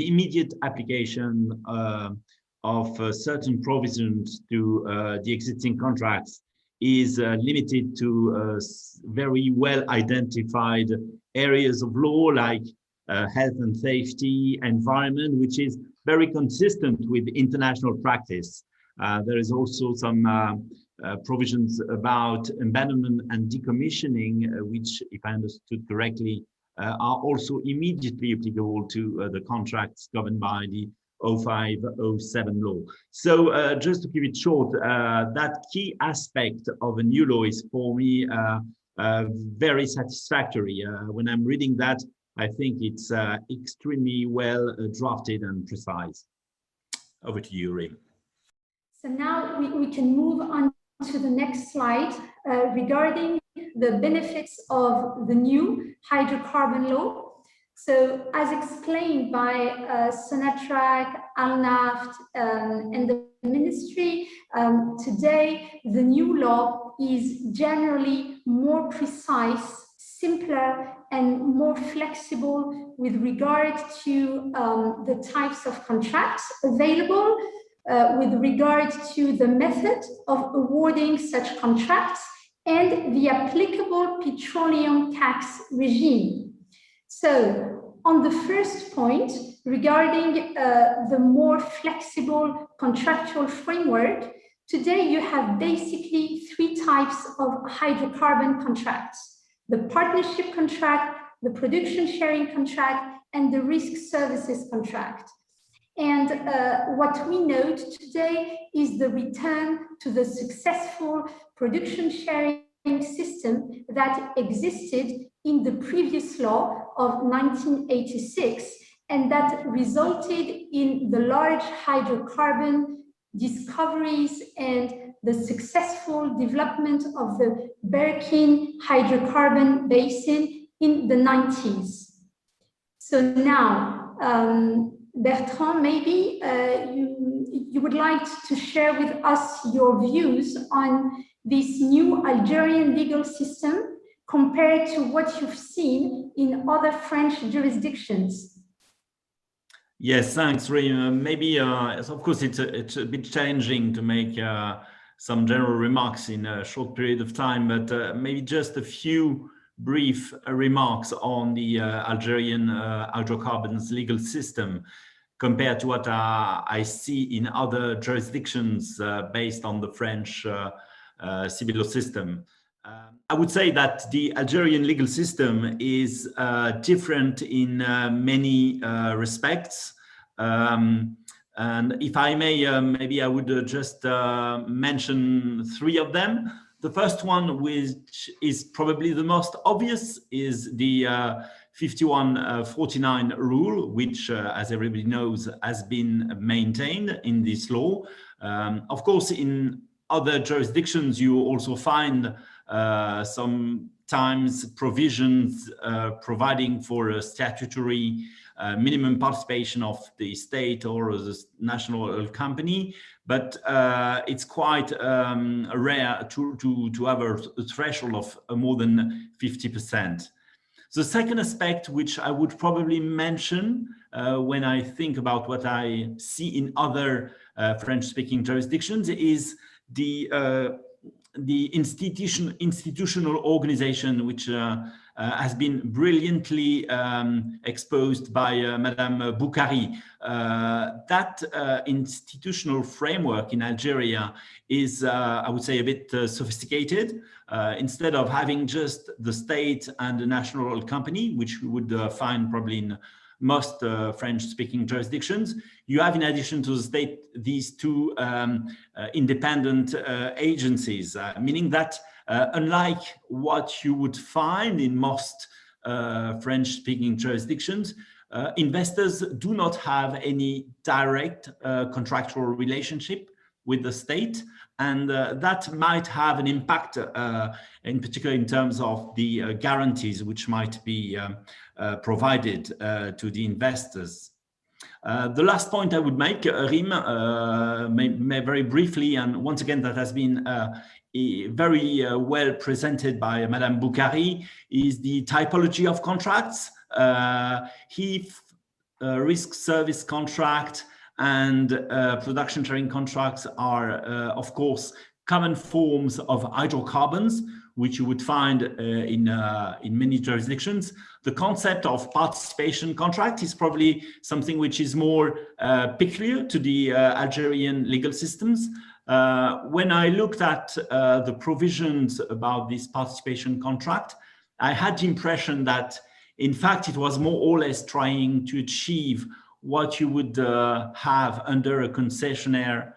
immediate application of certain provisions to the existing contracts is limited to very well identified areas of law like health and safety, environment, which is very consistent with international practice. There is also some provisions about abandonment and decommissioning, which, if I understood correctly, are also immediately applicable to the contracts governed by the 0507 law. So just to keep it short, that key aspect of a new law is for me very satisfactory. When I'm reading that, I think it's extremely well drafted and precise. Over to you, Ray. So now we can move on to the next slide regarding the benefits of the new hydrocarbon law. So as explained by Sonatrach, Alnaft, and the ministry, today the new law is generally more precise, simpler, and more flexible with regard to the types of contracts available, with regard to the method of awarding such contracts, and the applicable petroleum tax regime. So on the first point, regarding the more flexible contractual framework, today you have basically three types of hydrocarbon contracts: the partnership contract, the production sharing contract, and the risk services contract. And what we note today is the return to the successful production sharing system that existed in the previous law of 1986 and that resulted in the large hydrocarbon discoveries and the successful development of the Berkine hydrocarbon basin in the 90s. So now, Bertrand, maybe you would like to share with us your views on this new Algerian legal system compared to what you've seen in other French jurisdictions. Yes, thanks, Rim. Maybe, of course, it's a bit challenging to make some general remarks in a short period of time, but maybe just a few brief remarks on the Algerian hydrocarbons legal system compared to what I see in other jurisdictions based on the French civil law system. I would say that the Algerian legal system is different in many respects. And if I may, maybe I would just mention three of them. The first one, which is probably the most obvious, is the 5149 rule, which, as everybody knows, has been maintained in this law. Of course, in other jurisdictions, you also find sometimes provisions providing for a statutory minimum participation of the state or the national oil company, but it's quite rare to have a threshold of more than 50%. The second aspect, which I would probably mention when I think about what I see in other French-speaking jurisdictions, is the institutional organization, which has been brilliantly exposed by Madame Boukari. That institutional framework in Algeria is, I would say, a bit sophisticated. Instead of having just the state and the national oil company, which we would find probably in most French-speaking jurisdictions, you have, in addition to the state, these two independent agencies, meaning that unlike what you would find in most French-speaking jurisdictions, investors do not have any direct contractual relationship with the state, and that might have an impact, in particular in terms of the guarantees which might be provided to the investors. The last point I would make, Rim, very briefly, and once again that has been very well presented by Madame Boukari, is the typology of contracts. Risk service contract and production sharing contracts are, of course, common forms of hydrocarbons, which you would find in many jurisdictions. The concept of participation contract is probably something which is more peculiar to the Algerian legal systems. When I looked at the provisions about this participation contract, I had the impression that, in fact, it was more or less trying to achieve what you would have under a concessionaire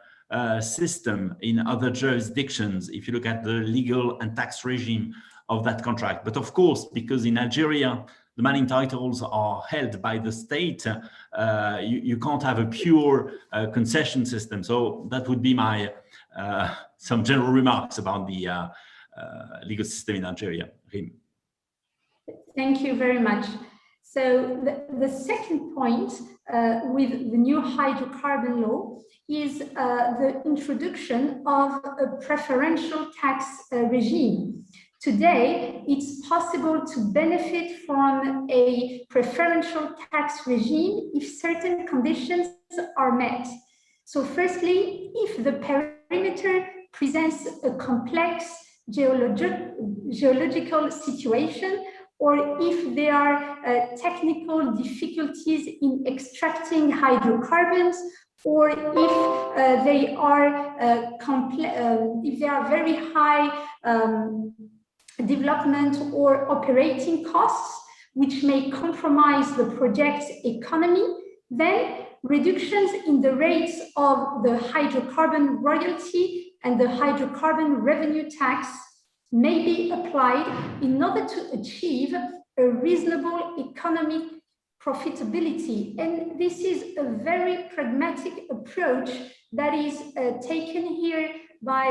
system in other jurisdictions, if you look at the legal and tax regime of that contract. But of course, because in Algeria, the mining titles are held by the state, you can't have a pure concession system. So that would be my some general remarks about the legal system in Algeria. Rim. Thank you very much. So the second point with the new hydrocarbon law is the introduction of a preferential tax regime. Today, it's possible to benefit from a preferential tax regime if certain conditions are met. So firstly, if the perimeter presents a complex geological situation, or if there are technical difficulties in extracting hydrocarbons, or if they are very high development or operating costs, which may compromise the project's economy, then reductions in the rates of the hydrocarbon royalty and the hydrocarbon revenue tax may be applied in order to achieve a reasonable economic profitability. And this is a very pragmatic approach that is taken here by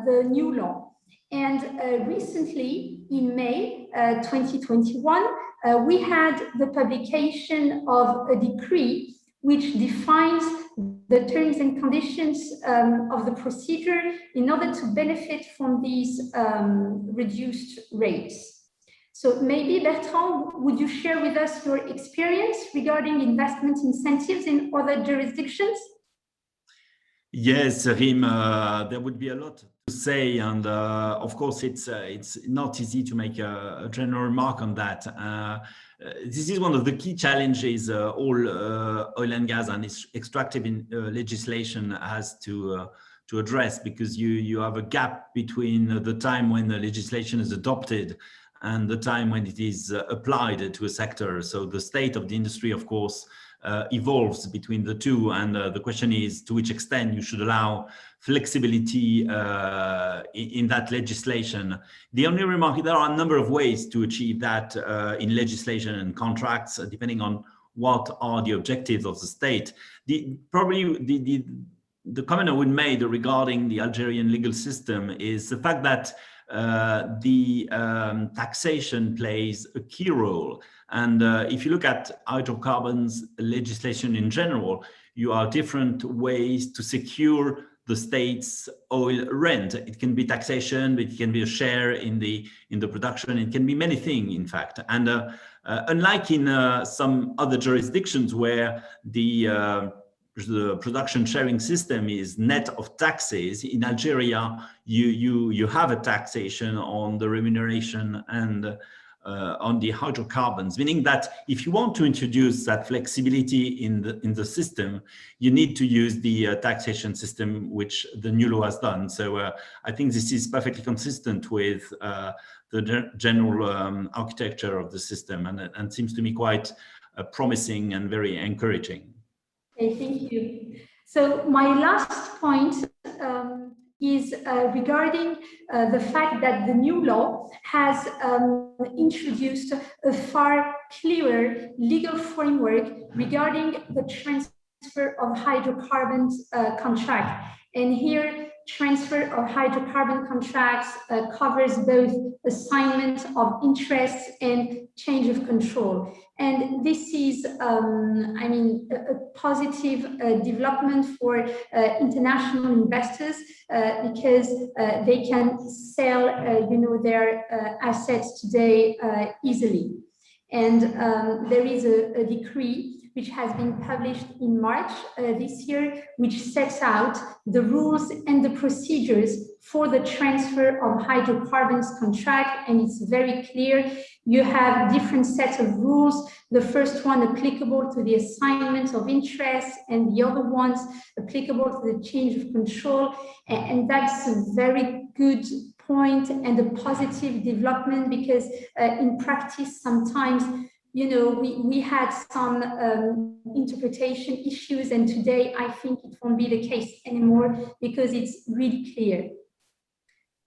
the new law. And recently, in May 2021, we had the publication of a decree which defines the terms and conditions of the procedure in order to benefit from these reduced rates. So maybe, Bertrand, would you share with us your experience regarding investment incentives in other jurisdictions? Yes, Rim, there would be a lot to say, and of course, it's not easy to make a general remark on that. This is one of the key challenges all oil and gas and extractive legislation has to address, because you have a gap between the time when the legislation is adopted and the time when it is applied to a sector. So the state of the industry, of course, evolves between the two, and the question is to which extent you should allow flexibility in that legislation. The only remark, there are a number of ways to achieve that in legislation and contracts, depending on what are the objectives of the state. The comment I would make regarding the Algerian legal system is the fact that the taxation plays a key role. And if you look at hydrocarbons legislation in general, you have different ways to secure the state's oil rent. It can be taxation, but it can be a share in the production. It can be many things, in fact. And unlike in some other jurisdictions where the production sharing system is net of taxes, in Algeria, you have a taxation on the remuneration and on the hydrocarbons, meaning that if you want to introduce that flexibility in the system, you need to use the taxation system, which the new law has done. So I think this is perfectly consistent with the general architecture of the system, and seems to me quite promising and very encouraging. Okay, thank you. So my last point is regarding the fact that the new law has introduced a far clearer legal framework regarding the transfer of hydrocarbons contract. And here, transfer of hydrocarbon contracts covers both assignment of interests and change of control. And this is, I mean, a positive development for international investors because they can sell, their assets today easily. And there is a decree which has been published in March this year, which sets out the rules and the procedures for the transfer of hydrocarbons contract, and it's very clear. You have different sets of rules. The first one applicable to the assignment of interest, and the other ones applicable to the change of control, and that's a very good point and a positive development, because in practice sometimes we had some interpretation issues, and today I think it won't be the case anymore because it's really clear.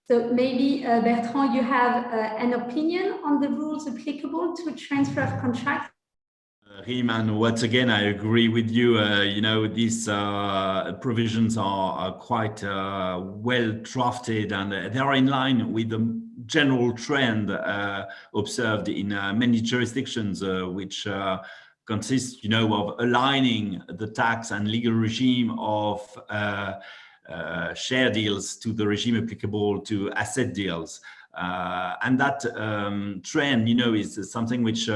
So maybe Bertrand, you have an opinion on the rules applicable to transfer of contract? Riemann, once again, I agree with you. These provisions are quite well drafted, and they are in line with the general trend observed in many jurisdictions, which consists, of aligning the tax and legal regime of share deals to the regime applicable to asset deals. And that trend, is something which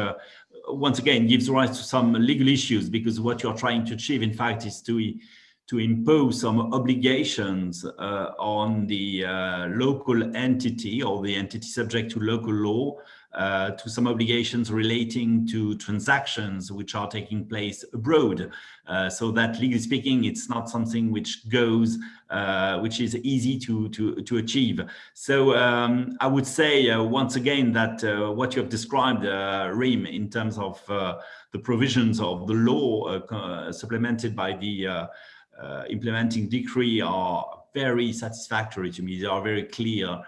once again gives rise to some legal issues, because what you're trying to achieve, in fact, is to impose some obligations on the local entity or the entity subject to local law, to some obligations relating to transactions which are taking place abroad. So that, legally speaking, it's not something which goes, which is easy to achieve. So I would say once again that what you have described, Reem, in terms of the provisions of the law supplemented by the implementing decree are very satisfactory to me. They are very clear.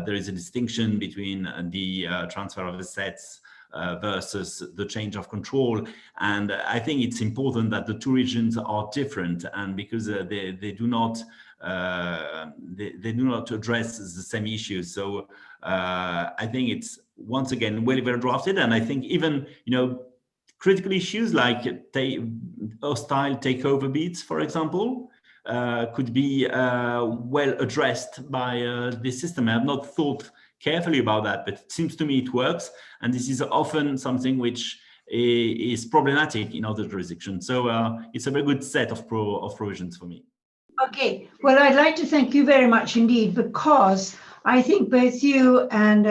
There is a distinction between the transfer of assets versus the change of control. And I think it's important that the two regions are different, and because they do not address the same issues. So I think it's once again well drafted, and I think even critical issues like hostile takeover bids, for example, could be well addressed by this system. I have not thought carefully about that, but it seems to me it works, and this is often something which is problematic in other jurisdictions. So it's a very good set of provisions for me. Okay, well, I'd like to thank you very much indeed, because I think both you and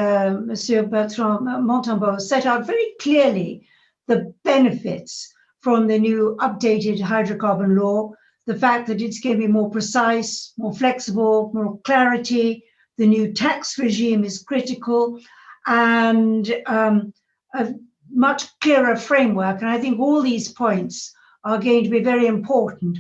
Monsieur Bertrand Montambeau set out very clearly the benefits from the new updated hydrocarbon law, the fact that it's going to be more precise, more flexible, more clarity. The new tax regime is critical, and a much clearer framework. And I think all these points are going to be very important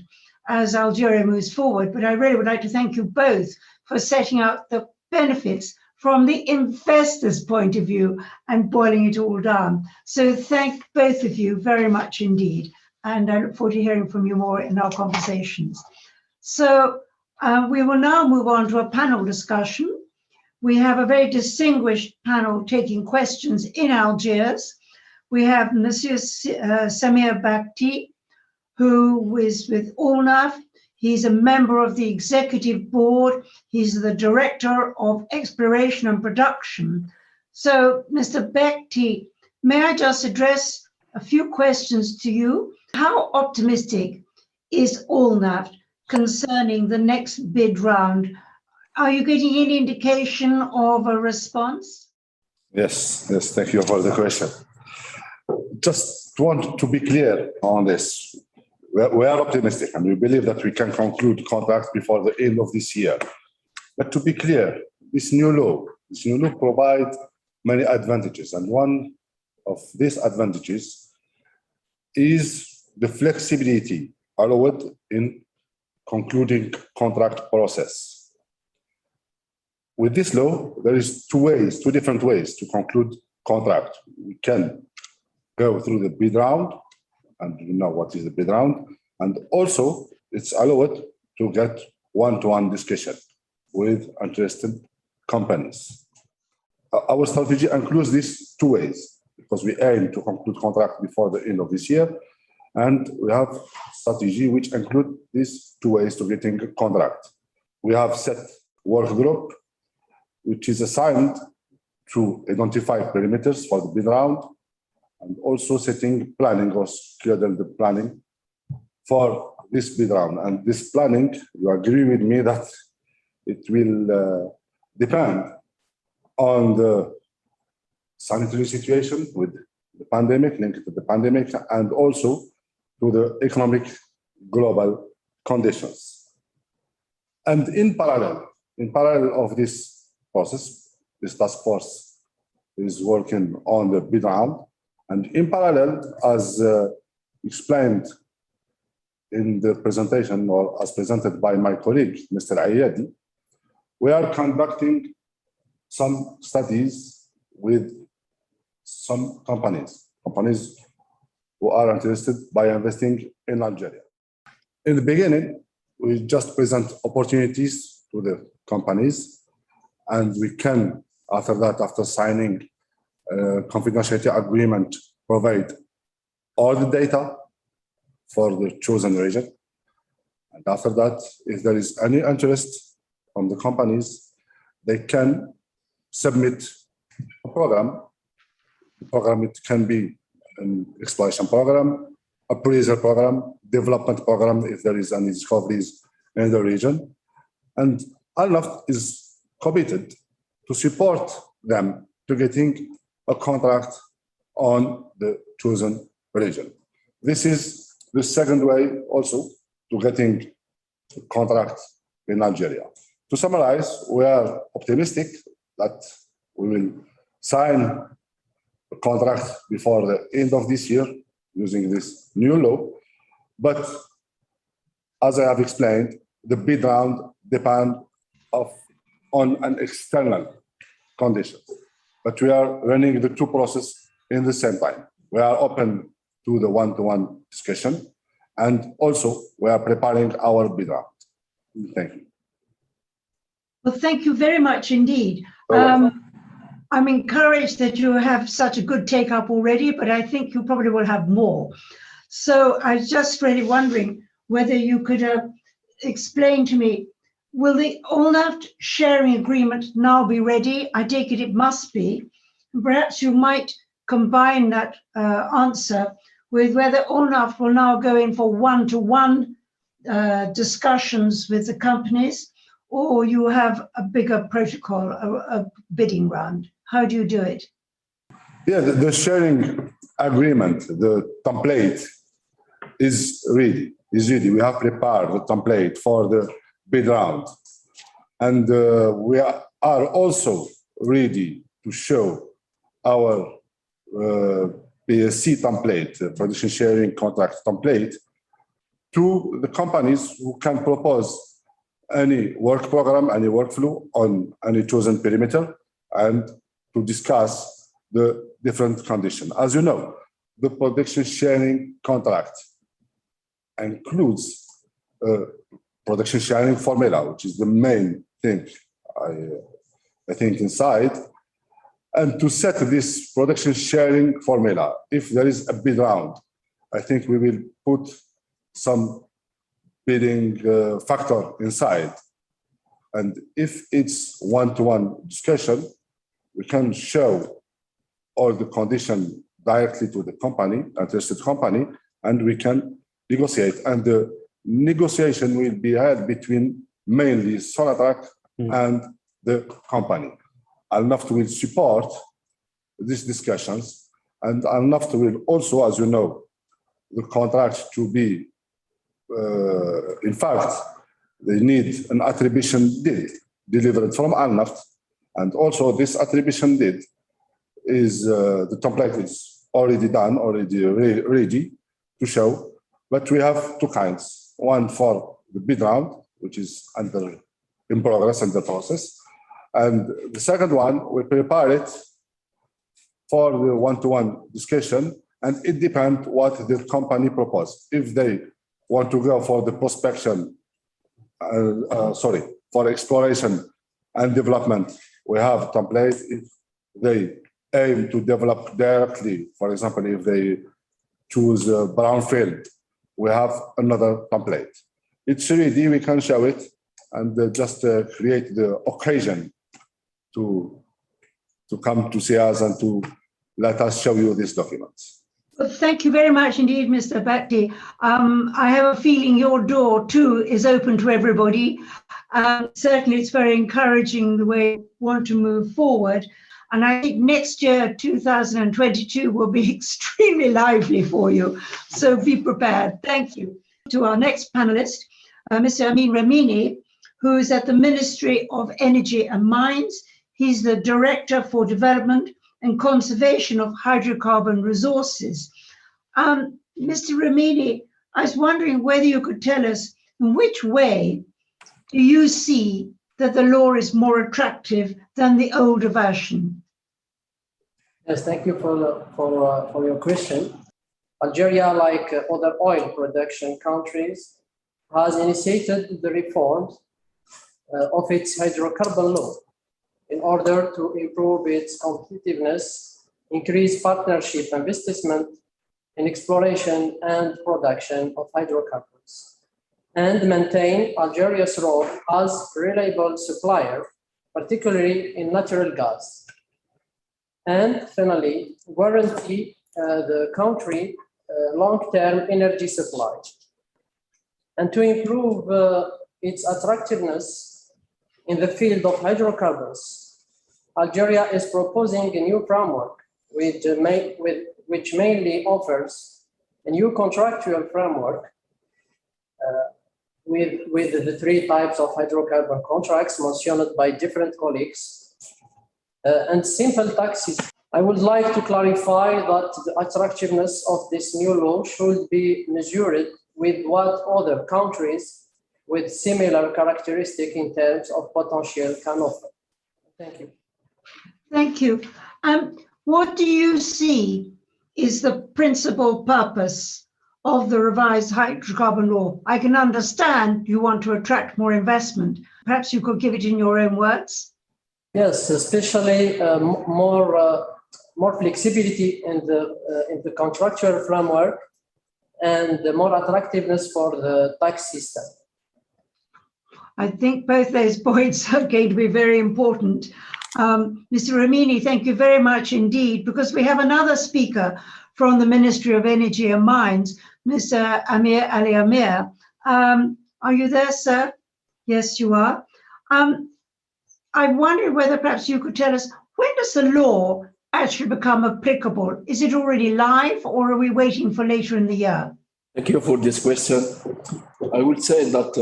as Algeria moves forward. But I really would like to thank you both for setting out the benefits from the investor's point of view and boiling it all down. So thank both of you very much indeed. And I look forward to hearing from you more in our conversations. So we will now move on to a panel discussion. We have a very distinguished panel taking questions in Algiers. We have Monsieur Samir Bakhti, who is with ALNAF. He's a member of the executive board. He's the director of exploration and production. So, Mr. Bakhti, may I just address a few questions to you? How optimistic is ALNAF concerning the next bid round? Are you getting any indication of a response? Yes, thank you for the question. Just want to be clear on this. We are optimistic, and we believe that we can conclude contracts before the end of this year. But to be clear, this new law provides many advantages, and one of these advantages is the flexibility allowed in concluding contract process. With this law, there is two different ways to conclude contract. We can go through the bid round, and you know what is the bid round, and also it's allowed to get one-to-one discussion with interested companies. Our strategy includes these two ways, because we aim to conclude contract before the end of this year, and we have strategy which include these two ways to getting a contract. We have set work group, which is assigned to identify perimeters for the bid round, and also setting planning or schedule the planning for this bid round. And this planning, you agree with me that it will depend on the sanitary situation with the pandemic, linked to the pandemic, and also to the economic global conditions. And in parallel of this process, this task force is working on the bid round. And in parallel, as explained in the presentation, or as presented by my colleague, Mr. Ayadi, we are conducting some studies with some companies who are interested by investing in Algeria. In the beginning, we just present opportunities to the companies, and we can, after signing confidentiality agreement, provide all the data for the chosen region. And after that, if there is any interest from the companies, they can submit a program. The program, it can be an exploration program, appraisal program, development program, if there is any discoveries in the region. And ALNAF is committed to support them to getting a contract on the chosen region. This is the second way also to getting a contract in Algeria. To summarize, we are optimistic that we will sign a contract before the end of this year using this new law. But as I have explained, the bid round depends on an external condition. But we are running the two processes in the same time. We are open to the one-to-one discussion, and also we are preparing our bid round. Thank you. Well, thank you very much indeed. I'm encouraged that you have such a good take-up already, but I think you probably will have more. So I was just really wondering whether you could explain to me, will the ONAFT sharing agreement now be ready? I take it must be. Perhaps you might combine that answer with whether ONAFT will now go in for one-to-one discussions with the companies, or you have a bigger protocol, a bidding round. How do you do it? Yeah, the sharing agreement, the template is ready. We have prepared the template for the bid round. And we are also ready to show our PSC template, production sharing contract template, to the companies who can propose any work program, any workflow on any chosen perimeter, and to discuss the different conditions. As you know, the production sharing contract includes production sharing formula, which is the main thing I think inside. And to set this production sharing formula, if there is a bid round, I think we will put some bidding factor inside. And if it's one-to-one discussion, we can show all the conditions directly to the company, interested company, and we can negotiate. And the negotiation will be held between mainly Sonatrach and the company. Alnaft will support these discussions, and Alnaft will also, as you know, the contract to be, in fact, they need an attribution deed delivered from Alnaft, and also this attribution deed is, the template is already done, already ready to show, but we have two kinds. One for the bid round, which is in progress, under process. And the second one, we prepare it for the one-to-one discussion, and it depends what the company proposes. If they want to go for the prospection, for exploration and development, we have template. If they aim to develop directly, for example, if they choose brownfield, we have another template. It's ready, we can show it, and just create the occasion to come to see us and to let us show you these documents. Well, thank you very much indeed, Mr. Bakti. I have a feeling your door too is open to everybody. Certainly it's very encouraging the way you want to move forward. And I think next year, 2022, will be extremely lively for you. So be prepared. Thank you. To our next panelist, Mr. Amin Ramini, who is at the Ministry of Energy and Mines. He's the Director for Development and Conservation of Hydrocarbon Resources. Mr. Ramini, I was wondering whether you could tell us in which way do you see that the law is more attractive than the older version? Yes, thank you for your question. Algeria, like other oil production countries, has initiated the reforms of its hydrocarbon law in order to improve its competitiveness, increase partnership investment in exploration and production of hydrocarbons, and maintain Algeria's role as a reliable supplier, particularly in natural gas. And finally, guarantee the country long-term energy supply. And to improve its attractiveness in the field of hydrocarbons, Algeria is proposing a new framework which mainly offers a new contractual framework with the three types of hydrocarbon contracts mentioned by different colleagues and simple taxes. I would like to clarify that the attractiveness of this new law should be measured with what other countries with similar characteristics in terms of potential can offer. Thank you. Thank you. what do you see is the principal purpose of the revised hydrocarbon law? I can understand you want to attract more investment. Perhaps you could give it in your own words. Yes, especially more flexibility in the contractual framework and more attractiveness for the tax system. I think both those points are going to be very important. Mr. Ramini, thank you very much indeed, because we have another speaker from the Ministry of Energy and Mines, Mr. Amir Ali Amir. Are you there, sir? Yes, you are. I wondered whether perhaps you could tell us, when does the law actually become applicable? Is it already live, or are we waiting for later in the year? Thank you for this question. I would say that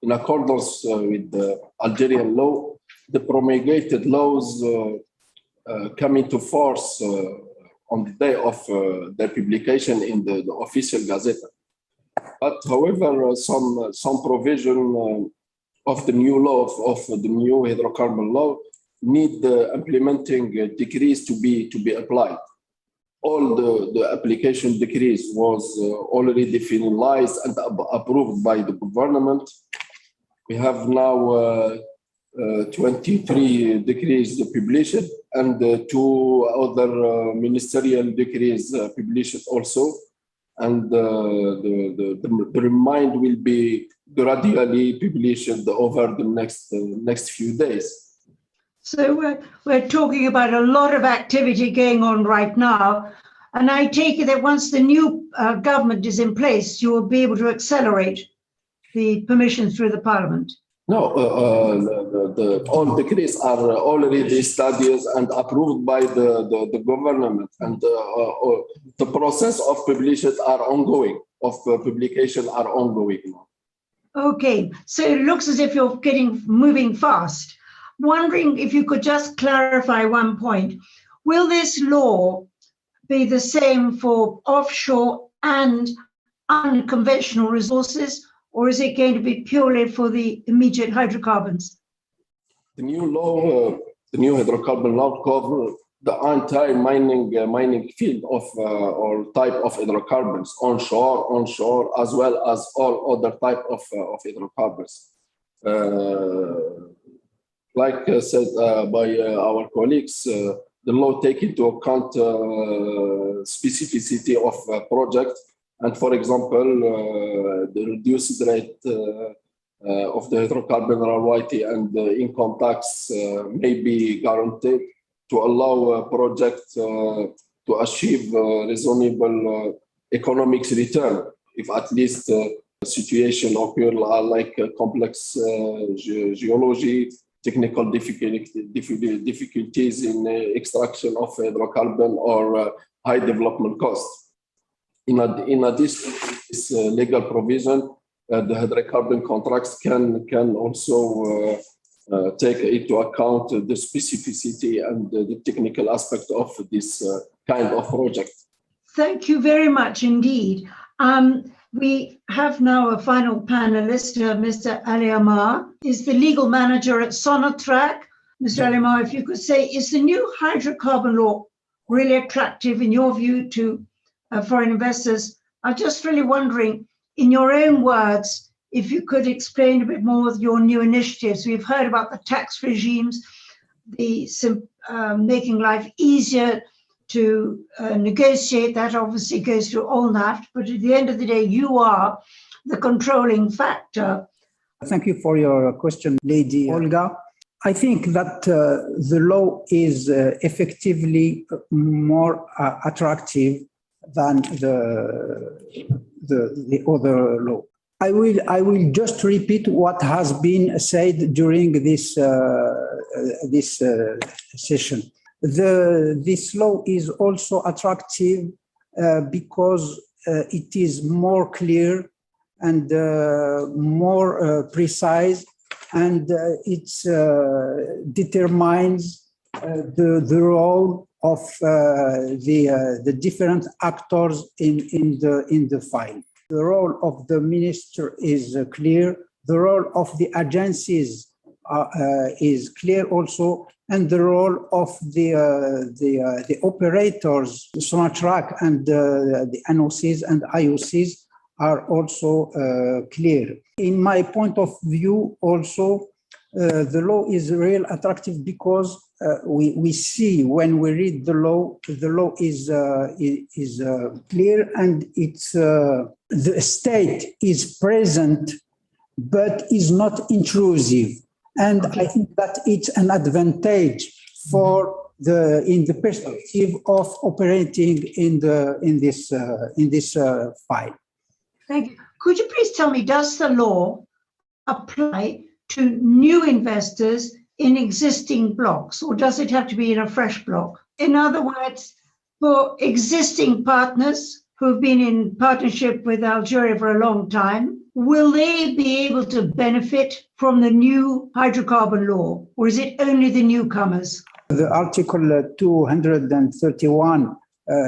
in accordance with the Algerian law, the promulgated laws come into force on the day of their publication in the official Gazette. But however, some provision of the new law, of the new hydrocarbon law, need the implementing decrees to be applied. All the application decrees was already finalized and approved by the government. We have now 23 decrees published and 2 other ministerial decrees published also. And the reminder will be gradually published over the next few days. So we're talking about a lot of activity going on right now. And I take it that once the new government is in place, you will be able to accelerate the permission through the parliament. No, all decrees are already studied and approved by the government, and the process of publication are ongoing, publication are ongoing now. Okay, so it looks as if you're moving fast. Wondering if you could just clarify one point. Will this law be the same for offshore and unconventional resources, or is it going to be purely for the immediate hydrocarbons? The new law, the new hydrocarbon law, covers the entire mining field of or type of hydrocarbons, onshore, as well as all other type of hydrocarbons. Like said by our colleagues, the law takes into account specificity of project. And for example, the reduced rate of the hydrocarbon royalty and the income tax may be guaranteed to allow a project to achieve reasonable economic return, if at least a situation occurs like complex geology, technical difficulties in extraction of hydrocarbon, or high development costs. In addition to this legal provision, the hydrocarbon contracts can also take into account the specificity and the technical aspect of this kind of project. Thank you very much indeed. We have now a final panelist, Mr. Ali Amar, is the legal manager at Sonatrach. Mr. Ali Amar, if you could say, is the new hydrocarbon law really attractive in your view to foreign investors? I'm just really wondering, in your own words, if you could explain a bit more of your new initiatives. We've heard about the tax regimes, the making life easier to negotiate. That obviously goes through OLNAFT, but at the end of the day, you are the controlling factor. Thank you for your question, Lady Olga. I think that the law is effectively more attractive than the other law. I will just repeat what has been said during this session. This law is also attractive because it is more clear and more precise, and it determines the role of the different actors in the file. The role of the minister is clear. The role of the agencies is clear also, and the role of the operators, Sonatrach and the NOCs and IOCs are also clear. In my point of view, also, the law is real attractive because we see when we read the law is clear, and it's the state is present but is not intrusive, and I think that it's an advantage for in the perspective of operating in this file. Thank you. Could you please tell me, does the law apply to new investors in existing blocks, or does it have to be in a fresh block? In other words, for existing partners who've been in partnership with Algeria for a long time, will they be able to benefit from the new hydrocarbon law, or is it only the newcomers? The Article 231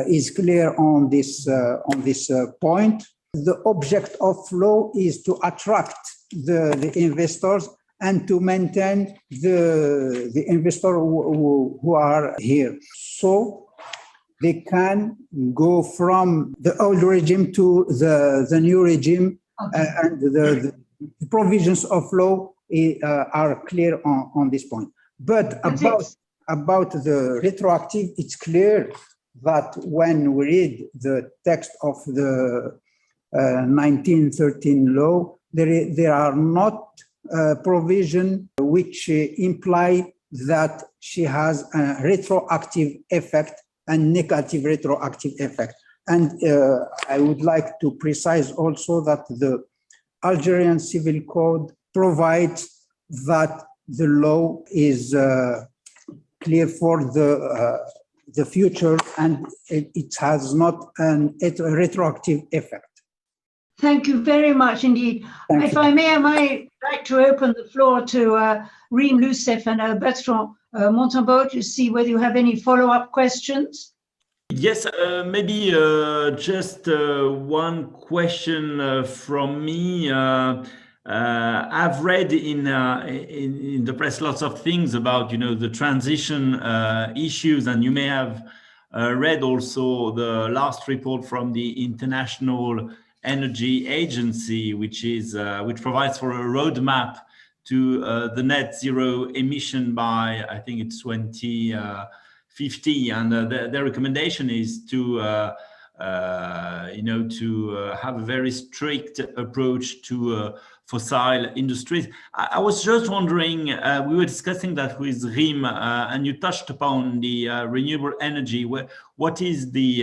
is clear on this point. The object of law is to attract the investors and to maintain the investors who are here. So they can go from the old regime to the new regime, and the provisions of law are clear on this point. But about the retroactive, it's clear that when we read the text of the 1913 law, there are not provision which imply that she has a retroactive effect and negative retroactive effect. And I would like to precise also that the Algerian Civil Code provides that the law is clear for the future, and it has not a retroactive effect. Thank you very much indeed. If I may, I might like to open the floor to Reem Lucef and Bertrand Montembeau to see whether you have any follow-up questions. Yes, maybe just one question from me. I've read in the press lots of things about, the transition issues, and you may have read also the last report from the International Energy Agency, which provides for a roadmap to the net zero emission by, I think it's 2050, and their recommendation is to have a very strict approach to fossil industries. I was just wondering, we were discussing that with Reem, and you touched upon the renewable energy. What is the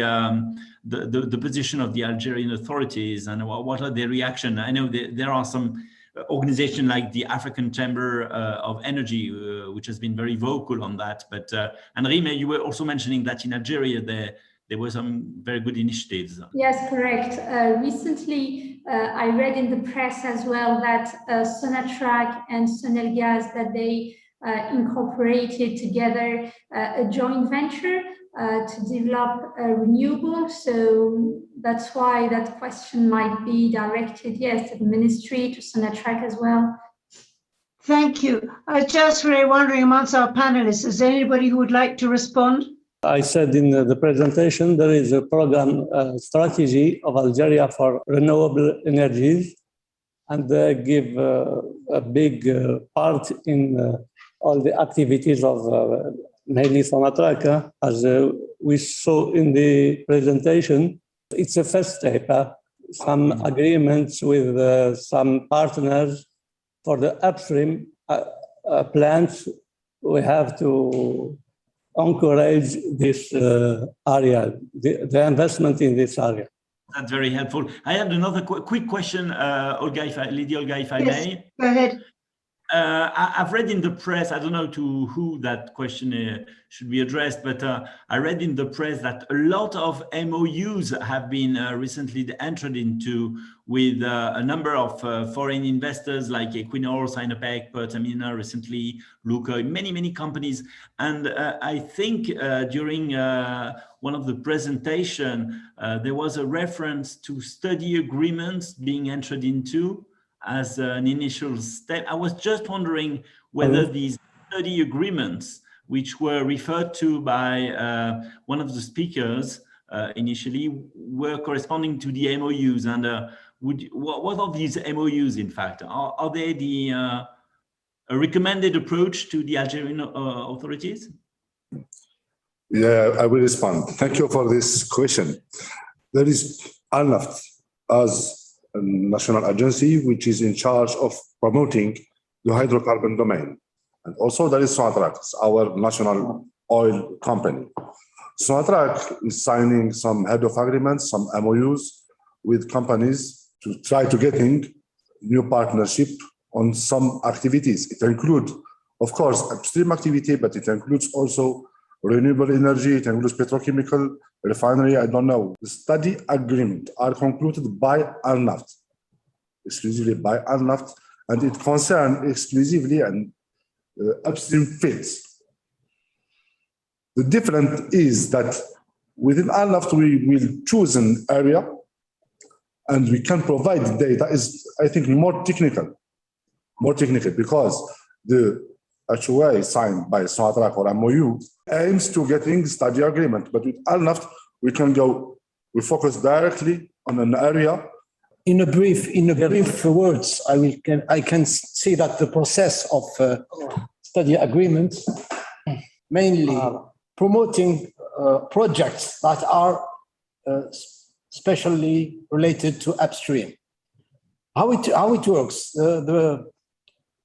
position of the Algerian authorities, and what are their reaction? I know there are some organizations like the African Chamber of Energy, which has been very vocal on that. But and Reem, you were also mentioning that in Algeria there were some very good initiatives. Yes, correct. Recently, I read in the press as well that Sonatrach and Sonelgaz, that they incorporated together a joint venture to develop renewables. So that's why that question might be directed, yes, to the ministry, to Sonatrach as well. Thank you. I was just really wondering amongst our panelists, is there anybody who would like to respond? I said in the presentation, there is a program strategy of Algeria for renewable energies, and they give a big part in all the activities of mainly Sonatrach. As we saw in the presentation, it's a first step. Some agreements with some partners for the upstream plants. We have to encourage this area, the investment in this area. That's very helpful. I have another quick question, Lady Olga, if I may. Go ahead. I've read in the press, I don't know to who that question should be addressed, but I read in the press that a lot of MOUs have been recently entered into with a number of foreign investors like Equinor, Sinopec, Pertamina, recently Luca, many companies. And I think during one of the presentation, there was a reference to study agreements being entered into as an initial step. I was just wondering whether these study agreements, which were referred to by one of the speakers initially, were corresponding to the MOUs. And what are these MOUs, in fact? Are they the a recommended approach to the Algerian authorities? Yeah, I will respond. Thank you for this question. There is ALNAFT as a national agency which is in charge of promoting the hydrocarbon domain. And also there is Sonatrach, our national oil company. Sonatrach is signing some head of agreements, some MOUs with companies to try to getting new partnership on some activities. It includes, of course, upstream activity, but it includes also renewable energy, it includes petrochemical, refinery, I don't know. The study agreement are concluded by ALNAFT, exclusively by ALNAFT, and it concerns exclusively and upstream fields. The difference is that within ALNAFT, we will choose an area and we can provide data is, I think, more technical because the HOA signed by Sonatrach or MOU aims to getting study agreement. But with ALNAFT, we focus directly on an area. In brief words, I can see that the process of study agreements mainly promoting projects that are specially related to upstream. How it works?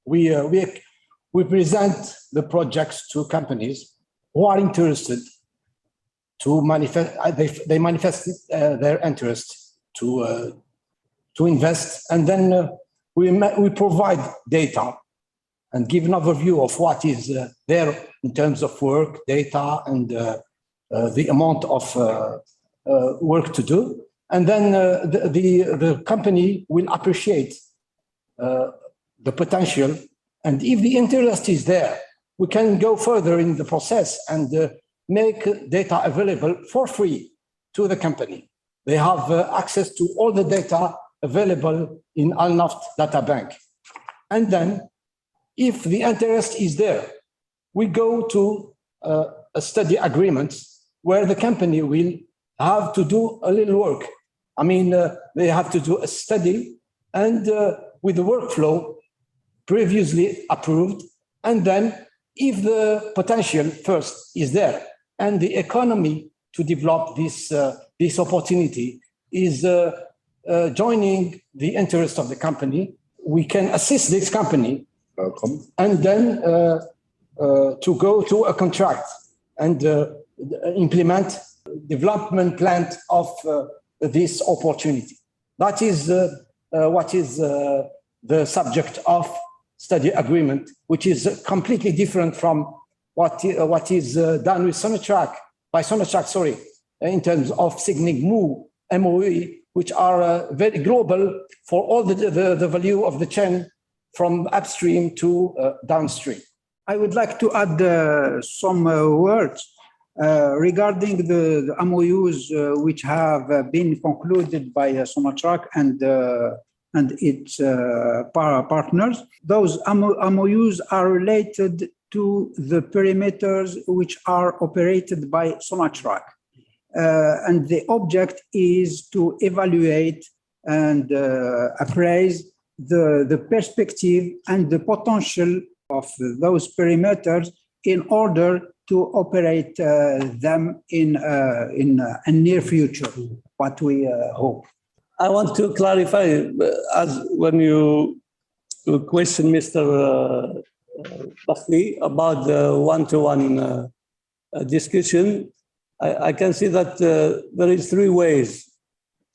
We present the projects to companies who are interested to manifest. They manifest their interest to invest, and then we provide data and give an overview of what is there in terms of work, data, and the amount of work to do. And then the company will appreciate the potential. And if the interest is there, we can go further in the process and make data available for free to the company. They have access to all the data available in ALNAFT data bank. And then if the interest is there, we go to a study agreement where the company will have to do a little work. I mean, they have to do a study and with the workflow previously approved. And then if the potential first is there and the economy to develop this opportunity is joining the interest of the company, we can assist this company and then to go to a contract and implement development plan of this opportunity. That is what is the subject of study agreement, which is completely different from what is done with Sonatrach, in terms of signing MOE, which are very global for all the value of the chain from upstream to downstream. I would like to add some words regarding the MOUs which have been concluded by Sonatrach and its partners. Those MOUs are related to the perimeters which are operated by Sonatrach. And the object is to evaluate and appraise the perspective and the potential of those perimeters in order to operate them in a near future, what we hope. I want to clarify, as when you question Mr. Bakhli about the one-to-one discussion, I can see that there is three ways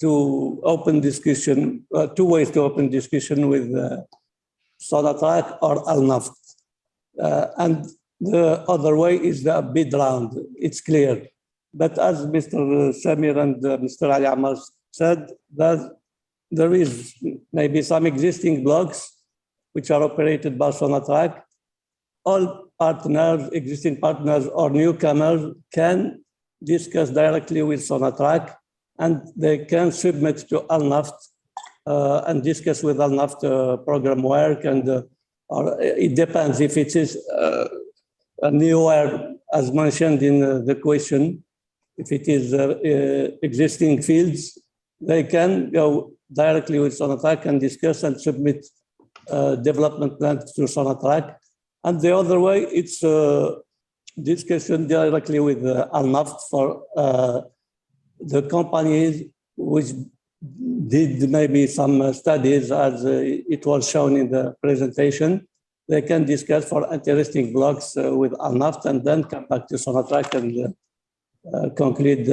to open discussion, two ways to open discussion with Sonatrach or ALNAFT. And the other way is the bid round. It's clear. But as Mr. Samir and Mr. Ali Ammar said, that there is maybe some existing blocks which are operated by Sonatrach. All partners, existing partners or newcomers can discuss directly with Sonatrach, and they can submit to ALNAFT and discuss with ALNAFT program work and or it depends if it is a new well, as mentioned in the question. If it is existing fields, they can go directly with Sonatrach and discuss and submit development plans to Sonatrach. And the other way, it's discussion directly with Al-Naft for the companies which did maybe some studies, as it was shown in the presentation. They can discuss for interesting blocks with Al-Naft and then come back to Sonatrach and conclude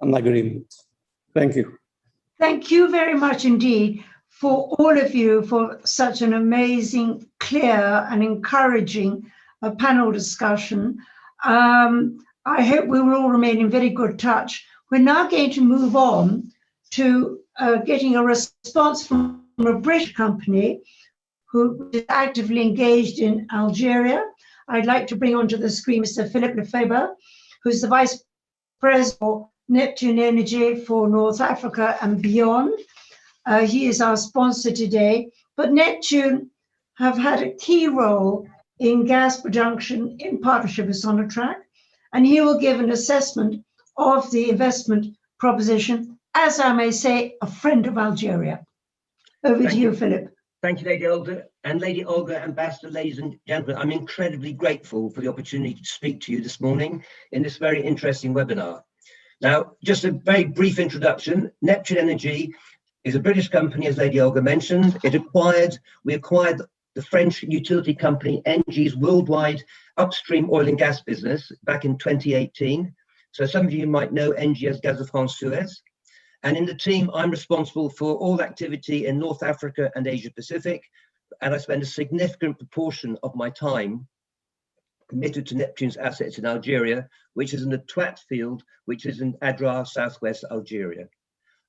an agreement. Thank you. Thank you very much indeed for all of you for such an amazing, clear and encouraging panel discussion. I hope we will all remain in very good touch. We're now going to move on to getting a response from a British company who is actively engaged in Algeria. I'd like to bring onto the screen Mr. Philippe Lefebvre, who's the Vice President for Neptune Energy for North Africa and beyond. He is our sponsor today, but Neptune have had a key role in gas production in partnership with Sonatrach, and he will give an assessment of the investment proposition, as I may say, a friend of Algeria. Over to you, Philip. Thank you, Lady Olga. And Lady Olga, Ambassador, ladies and gentlemen, I'm incredibly grateful for the opportunity to speak to you this morning in this very interesting webinar. Now, just a very brief introduction. Neptune Energy is a British company, as Lady Olga mentioned. We acquired the French utility company Engie's worldwide upstream oil and gas business back in 2018. So some of you might know Engie as Gaz de France Suez. And in the team, I'm responsible for all activity in North Africa and Asia Pacific. And I spend a significant proportion of my time committed to Neptune's assets in Algeria, which is in the Twat field, which is in Adrar, southwest Algeria.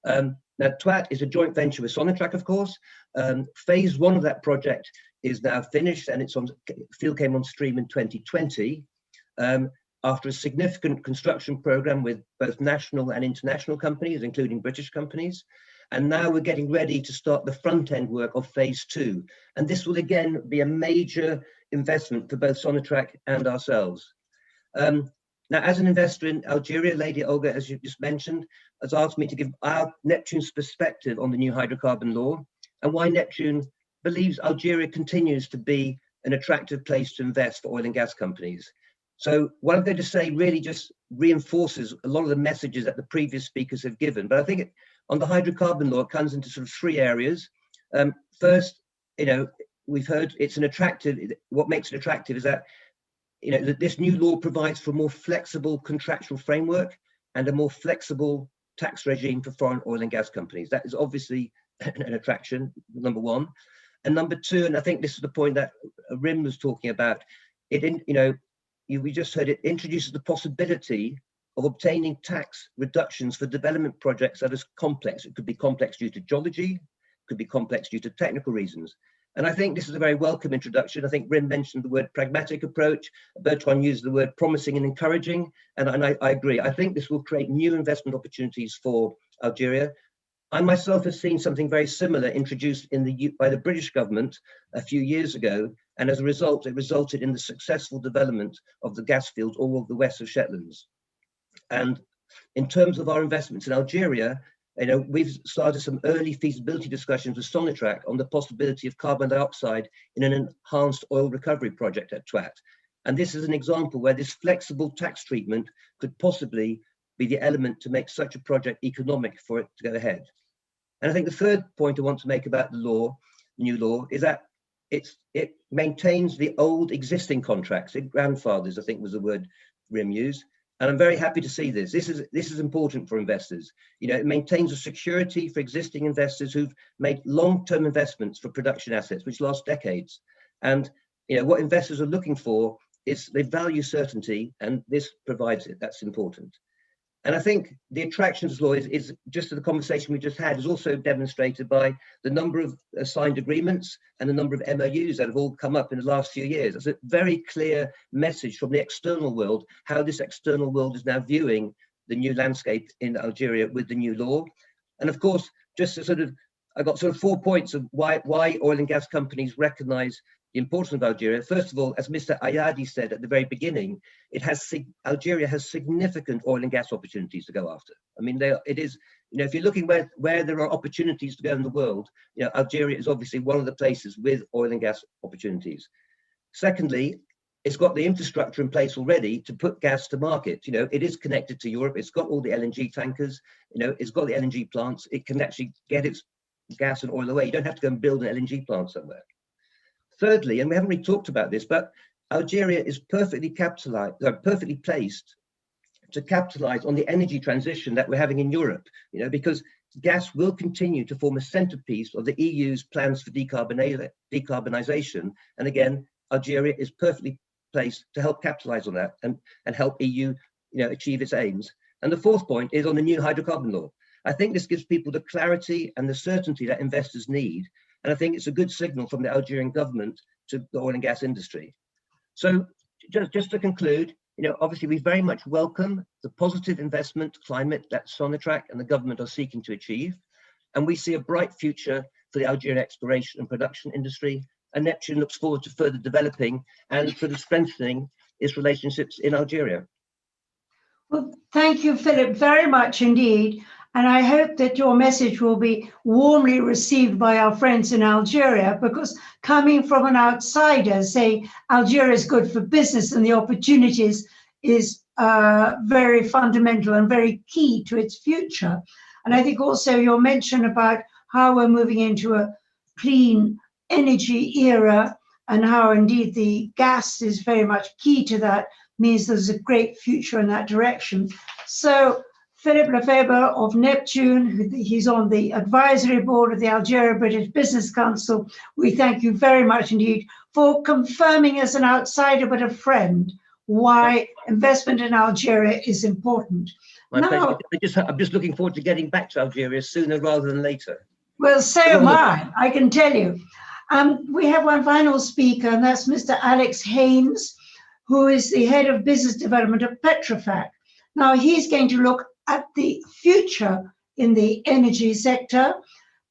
Now, Twat is a joint venture with Sonatrach, of course. Phase one of that project is now finished, and field came on stream in 2020 after a significant construction program with both national and international companies, including British companies. And now we're getting ready to start the front end work of phase two. And this will again be a major investment for both Sonatrach and ourselves. Now, as an investor in Algeria, Lady Olga, as you just mentioned, has asked me to give our Neptune's perspective on the new hydrocarbon law and why Neptune believes Algeria continues to be an attractive place to invest for oil and gas companies. So what I'm going to say really just reinforces a lot of the messages that the previous speakers have given. But I think on the hydrocarbon law, it comes into sort of three areas. First, we've heard it's an attractive, what makes it attractive is that, that this new law provides for a more flexible contractual framework and a more flexible tax regime for foreign oil and gas companies. That is obviously an attraction, number one. And number two, and I think this is the point that Rim was talking about, we just heard it introduces the possibility of obtaining tax reductions for development projects that is complex. It could be complex due to geology, could be complex due to technical reasons. And I think this is a very welcome introduction. I think Rim mentioned the word pragmatic approach. Bertrand used the word promising and encouraging. And I agree. I think this will create new investment opportunities for Algeria. I myself have seen something very similar introduced by the British government a few years ago. And as a result, it resulted in the successful development of the gas fields all over the west of Shetlands. And in terms of our investments in Algeria, we've started some early feasibility discussions with Sonatrach on the possibility of carbon dioxide in an enhanced oil recovery project at Twat. And this is an example where this flexible tax treatment could possibly be the element to make such a project economic for it to go ahead. And I think the third point I want to make about the new law, is that it maintains the old existing contracts. It grandfathers, I think was the word Rim used. And I'm very happy to see this. This is important for investors. It maintains a security for existing investors who've made long-term investments for production assets, which last decades. And what investors are looking for is they value certainty, and this provides it. That's important. And I think the attraction to this law is just the conversation we just had is also demonstrated by the number of signed agreements and the number of MOUs that have all come up in the last few years. It's a very clear message from the external world, how this external world is now viewing the new landscape in Algeria with the new law. And of course, just to I got 4 points of why oil and gas companies recognize the importance of Algeria. First of all, as Mr. Ayadi said at the very beginning, Algeria has significant oil and gas opportunities to go after. I mean, it is, if you're looking where there are opportunities to go in the world, Algeria is obviously one of the places with oil and gas opportunities. Secondly, it's got the infrastructure in place already to put gas to market. It is connected to Europe. It's got all the LNG tankers. It's got the LNG plants. It can actually get its gas and oil away. You don't have to go and build an LNG plant somewhere. Thirdly, and we haven't really talked about this, but Algeria is perfectly placed to capitalize on the energy transition that we're having in Europe, because gas will continue to form a centerpiece of the EU's plans for decarbonization. And again, Algeria is perfectly placed to help capitalize on that and help EU achieve its aims. And the fourth point is on the new hydrocarbon law. I think this gives people the clarity and the certainty that investors need. And I think it's a good signal from the Algerian government to the oil and gas industry. So just to conclude, obviously we very much welcome the positive investment climate that Sonatrach and the government are seeking to achieve. And we see a bright future for the Algerian exploration and production industry. And Neptune looks forward to further developing and further strengthening its relationships in Algeria. Well, thank you, Philip, very much indeed. And I hope that your message will be warmly received by our friends in Algeria, because coming from an outsider saying Algeria is good for business and the opportunities is very fundamental and very key to its future. And I think also your mention about how we're moving into a clean energy era and how indeed the gas is very much key to that means there's a great future in that direction. So Philip Lefebvre of Neptune, he's on the advisory board of the Algeria British Business Council. We thank you very much indeed for confirming as an outsider but a friend why investment in Algeria is important. My pleasure. I'm just looking forward to getting back to Algeria sooner rather than later. Well, so am I can tell you. We have one final speaker, and that's Mr. Alex Haynes, who is the head of business development at Petrofac. Now, he's going to look at the future in the energy sector.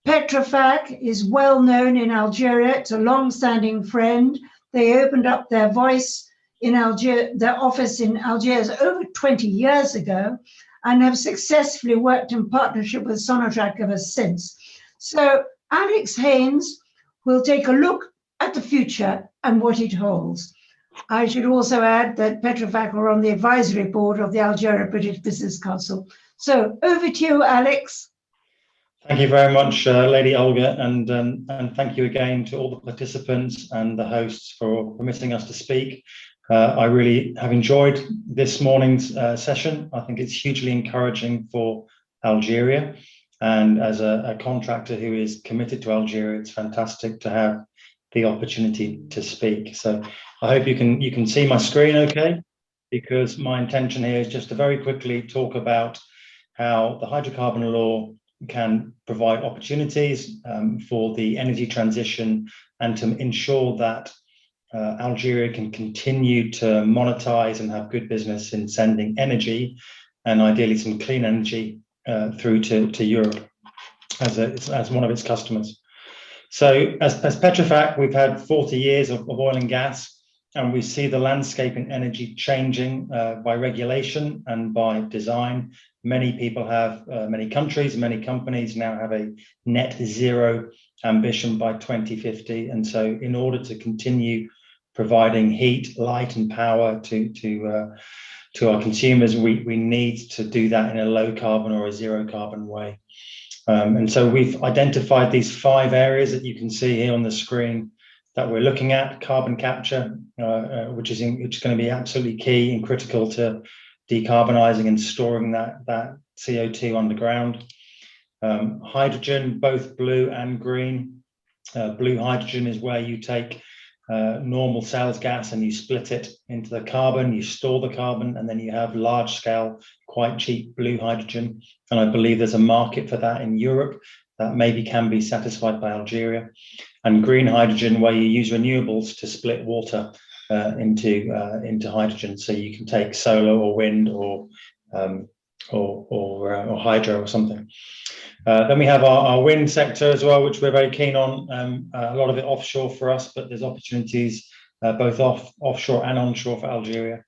Petrofac is well known in Algeria. It's a long-standing friend. They opened up their office in Algiers over 20 years ago and have successfully worked in partnership with Sonatrach ever since. So Alex Haynes will take a look at the future and what it holds. I should also add that Petrofac are on the advisory board of the Algeria British Business Council. So over to you, Alex. Thank you very much, Lady Olga, and thank you again to all the participants and the hosts for permitting us to speak. I really have enjoyed this morning's session. I think it's hugely encouraging for Algeria, and as a contractor who is committed to Algeria, it's fantastic to have the opportunity to speak. So I hope you can see my screen okay, because my intention here is just to very quickly talk about how the hydrocarbon law can provide opportunities for the energy transition and to ensure that Algeria can continue to monetize and have good business in sending energy, and ideally some clean energy through to Europe as one of its customers. So as Petrofac, we've had 40 years of oil and gas, and we see the landscape in energy changing by regulation and by design. Many people have, many countries, many companies now have a net zero ambition by 2050. And so in order to continue providing heat, light and power to our consumers, we need to do that in a low carbon or a zero carbon way. And so we've identified these 5 areas that you can see here on the screen that we're looking at: carbon capture, which is going to be absolutely key and critical to decarbonizing and storing that CO2 underground. Hydrogen, both blue and green. Blue hydrogen is where you take normal sales gas and you split it into the carbon, you store the carbon, and then you have large scale, quite cheap blue hydrogen. And I believe there's a market for that in Europe that maybe can be satisfied by Algeria. And green hydrogen, where you use renewables to split water into hydrogen, so you can take solar or wind or hydro or something. Then we have our wind sector as well, which we're very keen on. A lot of it offshore for us, but there's opportunities both offshore and onshore for Algeria.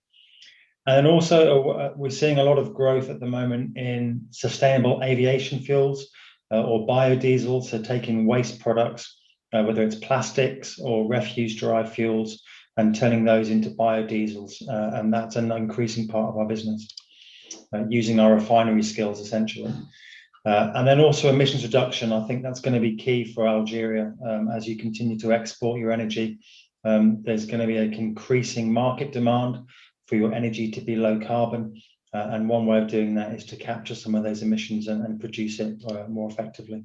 And then also we're seeing a lot of growth at the moment in sustainable aviation fuels or biodiesel, so taking waste products, whether it's plastics or refuse-derived fuels, and turning those into biodiesels. And that's an increasing part of our business, using our refinery skills essentially. And then also emissions reduction. I think that's going to be key for Algeria as you continue to export your energy. There's going to be an increasing market demand for your energy to be low carbon. And one way of doing that is to capture some of those emissions and produce it more effectively.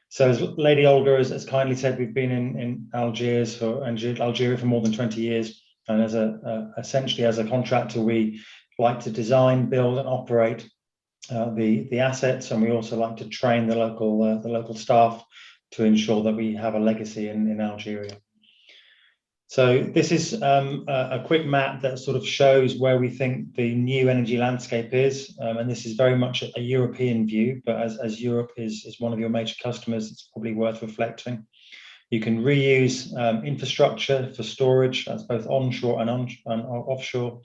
So as Lady Olga has kindly said, we've been in Algeria for more than 20 years. And as essentially as a contractor, we like to design, build and operate the assets, and we also like to train the local staff to ensure that we have a legacy in Algeria. So this is a quick map that sort of shows where we think the new energy landscape is, and this is very much a European view, but as Europe is one of your major customers, it's probably worth reflecting. You can reuse infrastructure for storage, that's both onshore and offshore.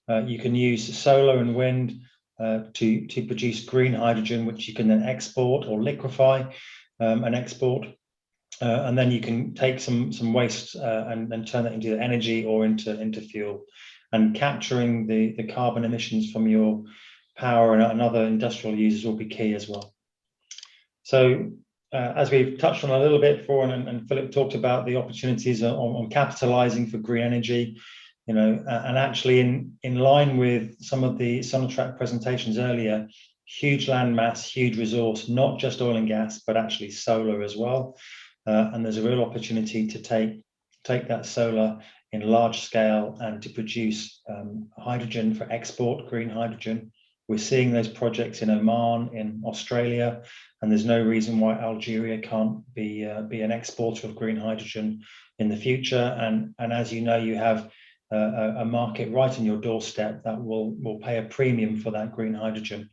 You can use solar and wind to produce green hydrogen, which you can then export or liquefy and export. And then you can take some waste and turn that into energy or into fuel. And capturing the carbon emissions from your power and other industrial users will be key as well. So as we've touched on a little bit before, and Philip talked about the opportunities on capitalizing for green energy, and actually in line with some of the Sonatrach presentations earlier, huge land mass, huge resource, not just oil and gas, but actually solar as well. And there's a real opportunity to take that solar in large scale and to produce hydrogen for export, green hydrogen. We're seeing those projects in Oman, in Australia, and there's no reason why Algeria can't be an exporter of green hydrogen in the future. And as you know, you have a market right on your doorstep that will pay a premium for that green hydrogen.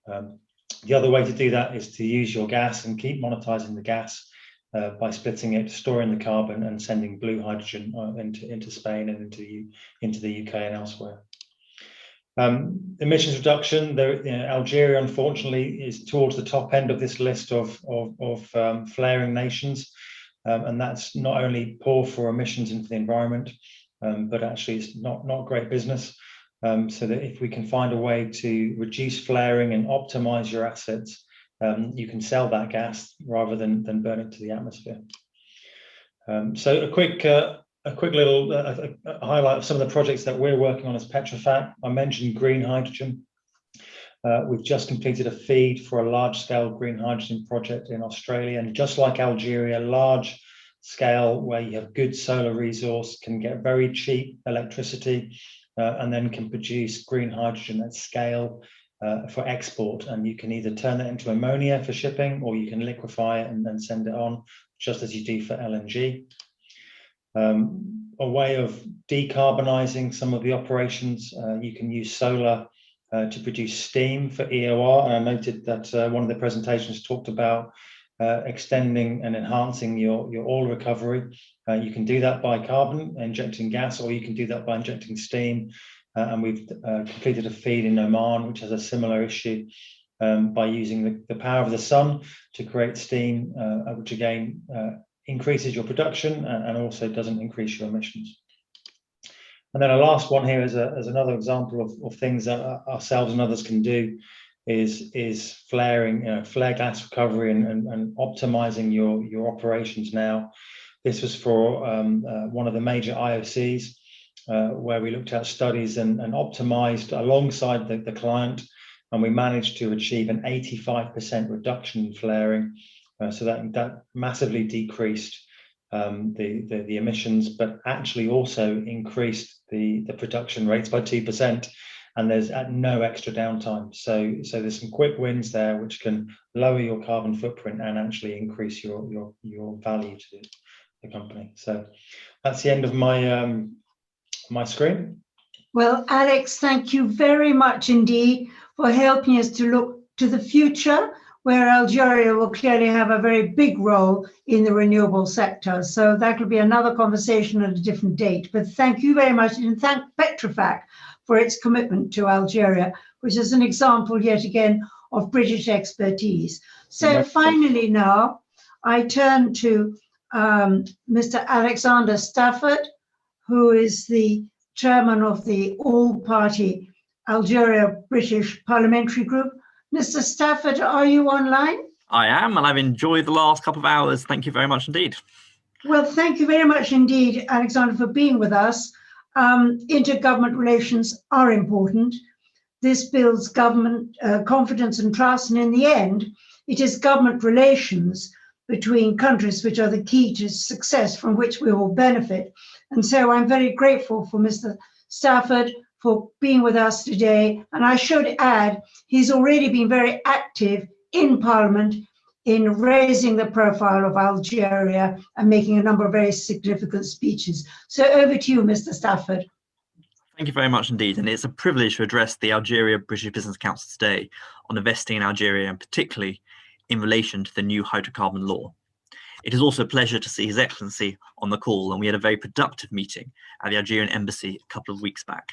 The other way to do that is to use your gas and keep monetizing the gas by splitting it, storing the carbon and sending blue hydrogen into Spain and into the UK and elsewhere. Emissions reduction, Algeria unfortunately is towards the top end of this list of flaring nations, and that's not only poor for emissions into the environment, but actually it's not great business. So that if we can find a way to reduce flaring and optimize your assets, you can sell that gas rather than burn it to the atmosphere. So a quick little highlight of some of the projects that we're working on as Petrofac. I mentioned green hydrogen. We've just completed a FEED for a large-scale green hydrogen project in Australia, and just like Algeria, large scale where you have good solar resource, can get very cheap electricity, and then can produce green hydrogen at scale for export. And you can either turn that into ammonia for shipping, or you can liquefy it and then send it on, just as you do for LNG. A way of decarbonizing some of the operations, you can use solar to produce steam for EOR. And I noted that one of the presentations talked about extending and enhancing your oil recovery. You can do that by carbon, injecting gas, or you can do that by injecting steam. And we've completed a FEED in Oman, which has a similar issue, by using the power of the sun to create steam, which again increases your production and also doesn't increase your emissions. And then a last one here is another example of things that ourselves and others can do is flaring, flare gas recovery and optimizing your operations now. This was for one of the major IOCs, where we looked at studies and optimized alongside the client, and we managed to achieve an 85% reduction in flaring. So that massively decreased the emissions, but actually also increased the production rates by 2%, and there's at no extra downtime. So there's some quick wins there, which can lower your carbon footprint and actually increase your value to the company. So that's the end of my screen. Well, Alex, thank you very much indeed for helping us to look to the future where Algeria will clearly have a very big role in the renewable sector. So that will be another conversation at a different date. But thank you very much, and thank Petrofac for its commitment to Algeria, which is an example yet again of British expertise. So finally now, I turn to Mr. Alexander Stafford, who is the chairman of the all-party Algeria-British Parliamentary Group. Mr. Stafford, are you online? I am, and I've enjoyed the last couple of hours. Thank you very much indeed. Well, thank you very much indeed, Alexander, for being with us. Intergovernment relations are important. This builds government confidence and trust, and in the end, it is government relations between countries which are the key to success from which we all benefit. And so I'm very grateful for Mr. Stafford for being with us today. And I should add, he's already been very active in Parliament in raising the profile of Algeria and making a number of very significant speeches. So over to you, Mr. Stafford. Thank you very much indeed. And it's a privilege to address the Algeria British Business Council today on investing in Algeria, and particularly in relation to the new hydrocarbon law. It is also a pleasure to see His Excellency on the call, and we had a very productive meeting at the Algerian Embassy a couple of weeks back.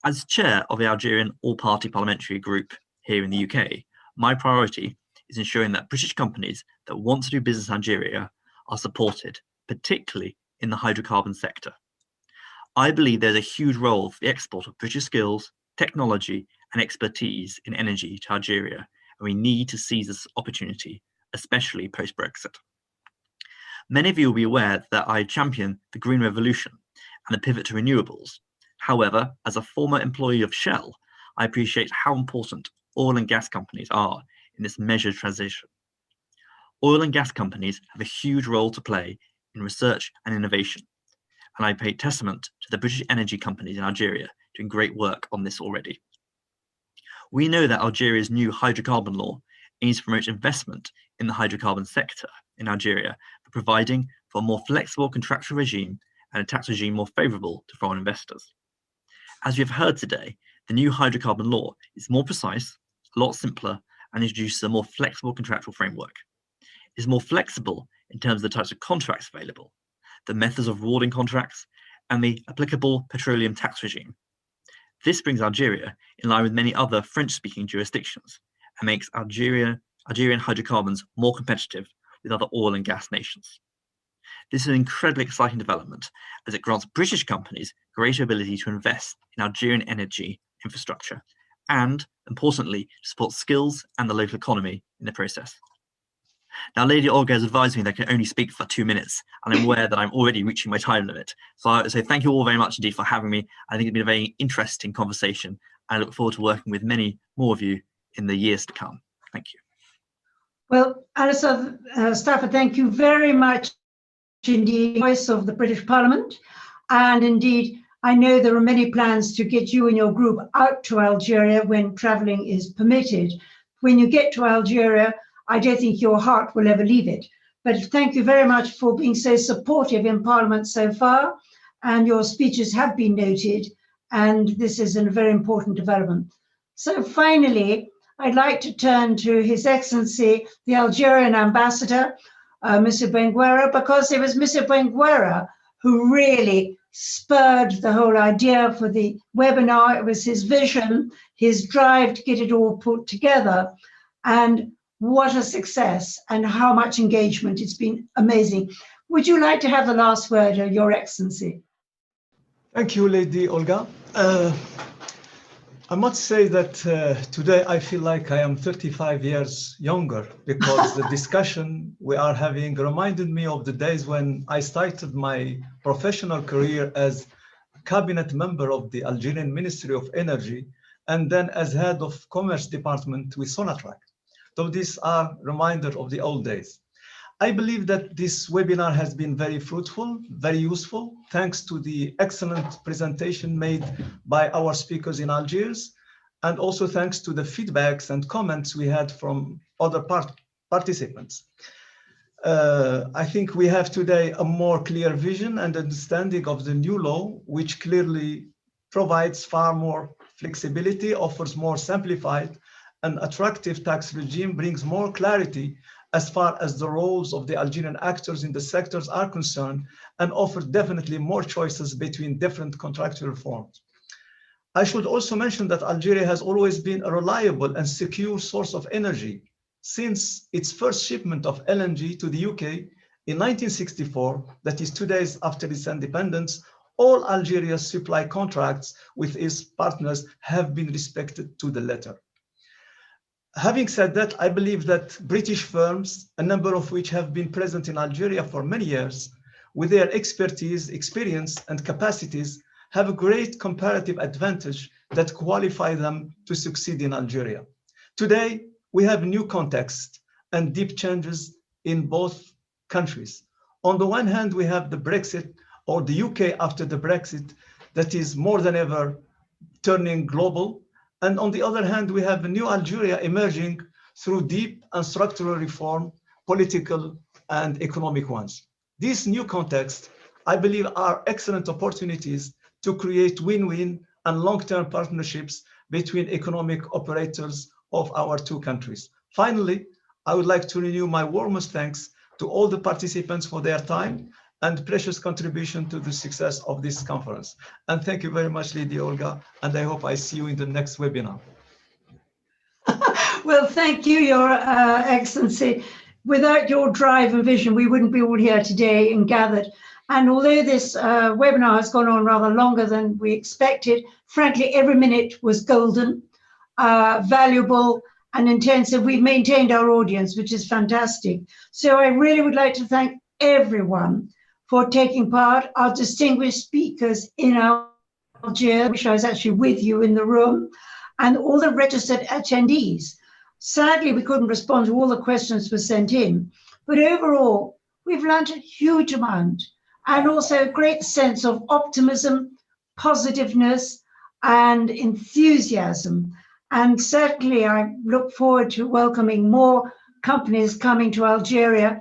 As chair of the Algerian All-Party Parliamentary Group here in the UK, my priority is ensuring that British companies that want to do business in Algeria are supported, particularly in the hydrocarbon sector. I believe there's a huge role for the export of British skills, technology, and expertise in energy to Algeria, and we need to seize this opportunity, especially post-Brexit. Many of you will be aware that I champion the Green Revolution and the pivot to renewables. However, as a former employee of Shell, I appreciate how important oil and gas companies are in this measured transition. Oil and gas companies have a huge role to play in research and innovation, and I pay testament to the British energy companies in Algeria doing great work on this already. We know that Algeria's new hydrocarbon law aims to promote investment in the hydrocarbon sector in Algeria by providing for a more flexible contractual regime and a tax regime more favourable to foreign investors. As we have heard today, the new hydrocarbon law is more precise, a lot simpler, and introduces a more flexible contractual framework. It is more flexible in terms of the types of contracts available, the methods of rewarding contracts, and the applicable petroleum tax regime. This brings Algeria in line with many other French-speaking jurisdictions and makes Algerian hydrocarbons more competitive with other oil and gas nations. This is an incredibly exciting development as it grants British companies greater ability to invest in Algerian energy infrastructure and, importantly, to support skills and the local economy in the process. Now, Lady Olga has advised me that I can only speak for 2 minutes, and I'm aware that I'm already reaching my time limit. So thank you all very much indeed for having me. I think it's been a very interesting conversation. I look forward to working with many more of you in the years to come. Thank you. Well, Alison Stafford, thank you very much indeed, voice of the British Parliament. And indeed, I know there are many plans to get you and your group out to Algeria when traveling is permitted. When you get to Algeria, I don't think your heart will ever leave it. But thank you very much for being so supportive in Parliament so far. And your speeches have been noted. And this is a very important development. So finally, I'd like to turn to His Excellency, the Algerian Ambassador, Mr. Benguera, because it was Mr. Benguera who really spurred the whole idea for the webinar. It was his vision, his drive to get it all put together. And what a success and how much engagement. It's been amazing. Would you like to have the last word, Your Excellency? Thank you, Lady Olga. I must say that today I feel like I am 35 years younger because the discussion we are having reminded me of the days when I started my professional career as cabinet member of the Algerian Ministry of Energy and then as head of Commerce Department with Sonatrach. So these are reminders of the old days. I believe that this webinar has been very fruitful, very useful, thanks to the excellent presentation made by our speakers in Algiers, and also thanks to the feedbacks and comments we had from other participants. I think we have today a more clear vision and understanding of the new law, which clearly provides far more flexibility, offers more simplified an attractive tax regime brings more clarity as far as the roles of the Algerian actors in the sectors are concerned, and offers definitely more choices between different contractual forms. I should also mention that Algeria has always been a reliable and secure source of energy. Since its first shipment of LNG to the UK in 1964, that is 2 days after its independence, all Algeria's supply contracts with its partners have been respected to the letter. Having said that, I believe that British firms, a number of which have been present in Algeria for many years, with their expertise, experience, and capacities, have a great comparative advantage that qualify them to succeed in Algeria. Today, we have a new context and deep changes in both countries. On the one hand, we have the Brexit, or the UK after the Brexit, that is more than ever turning global. And on the other hand, we have a new Algeria emerging through deep and structural reform, political and economic ones. These new contexts, I believe, are excellent opportunities to create win-win and long-term partnerships between economic operators of our two countries. Finally, I would like to renew my warmest thanks to all the participants for their time and precious contribution to the success of this conference. And thank you very much, Lady Olga, and I hope I see you in the next webinar. Well, thank you, Your Excellency. Without your drive and vision, we wouldn't be all here today and gathered. And although this webinar has gone on rather longer than we expected, frankly, every minute was golden, valuable, and intensive. We've maintained our audience, which is fantastic. So I really would like to thank everyone for taking part, our distinguished speakers in Algeria, which I was actually with you in the room, and all the registered attendees. Sadly, we couldn't respond to all the questions were sent in, but overall, we've learned a huge amount, and also a great sense of optimism, positiveness, and enthusiasm. And certainly, I look forward to welcoming more companies coming to Algeria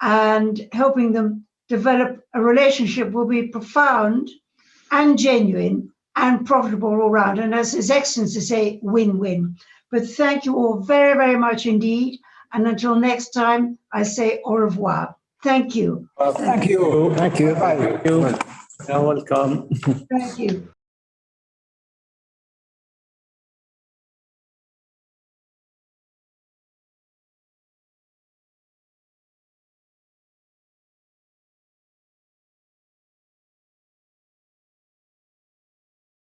and helping them develop a relationship will be profound and genuine and profitable all around. And as His Excellency say, win-win. But thank you all very, very much indeed. And until next time, I say au revoir. Thank you. Thank you. Thank you. Bye. You're welcome. Thank you.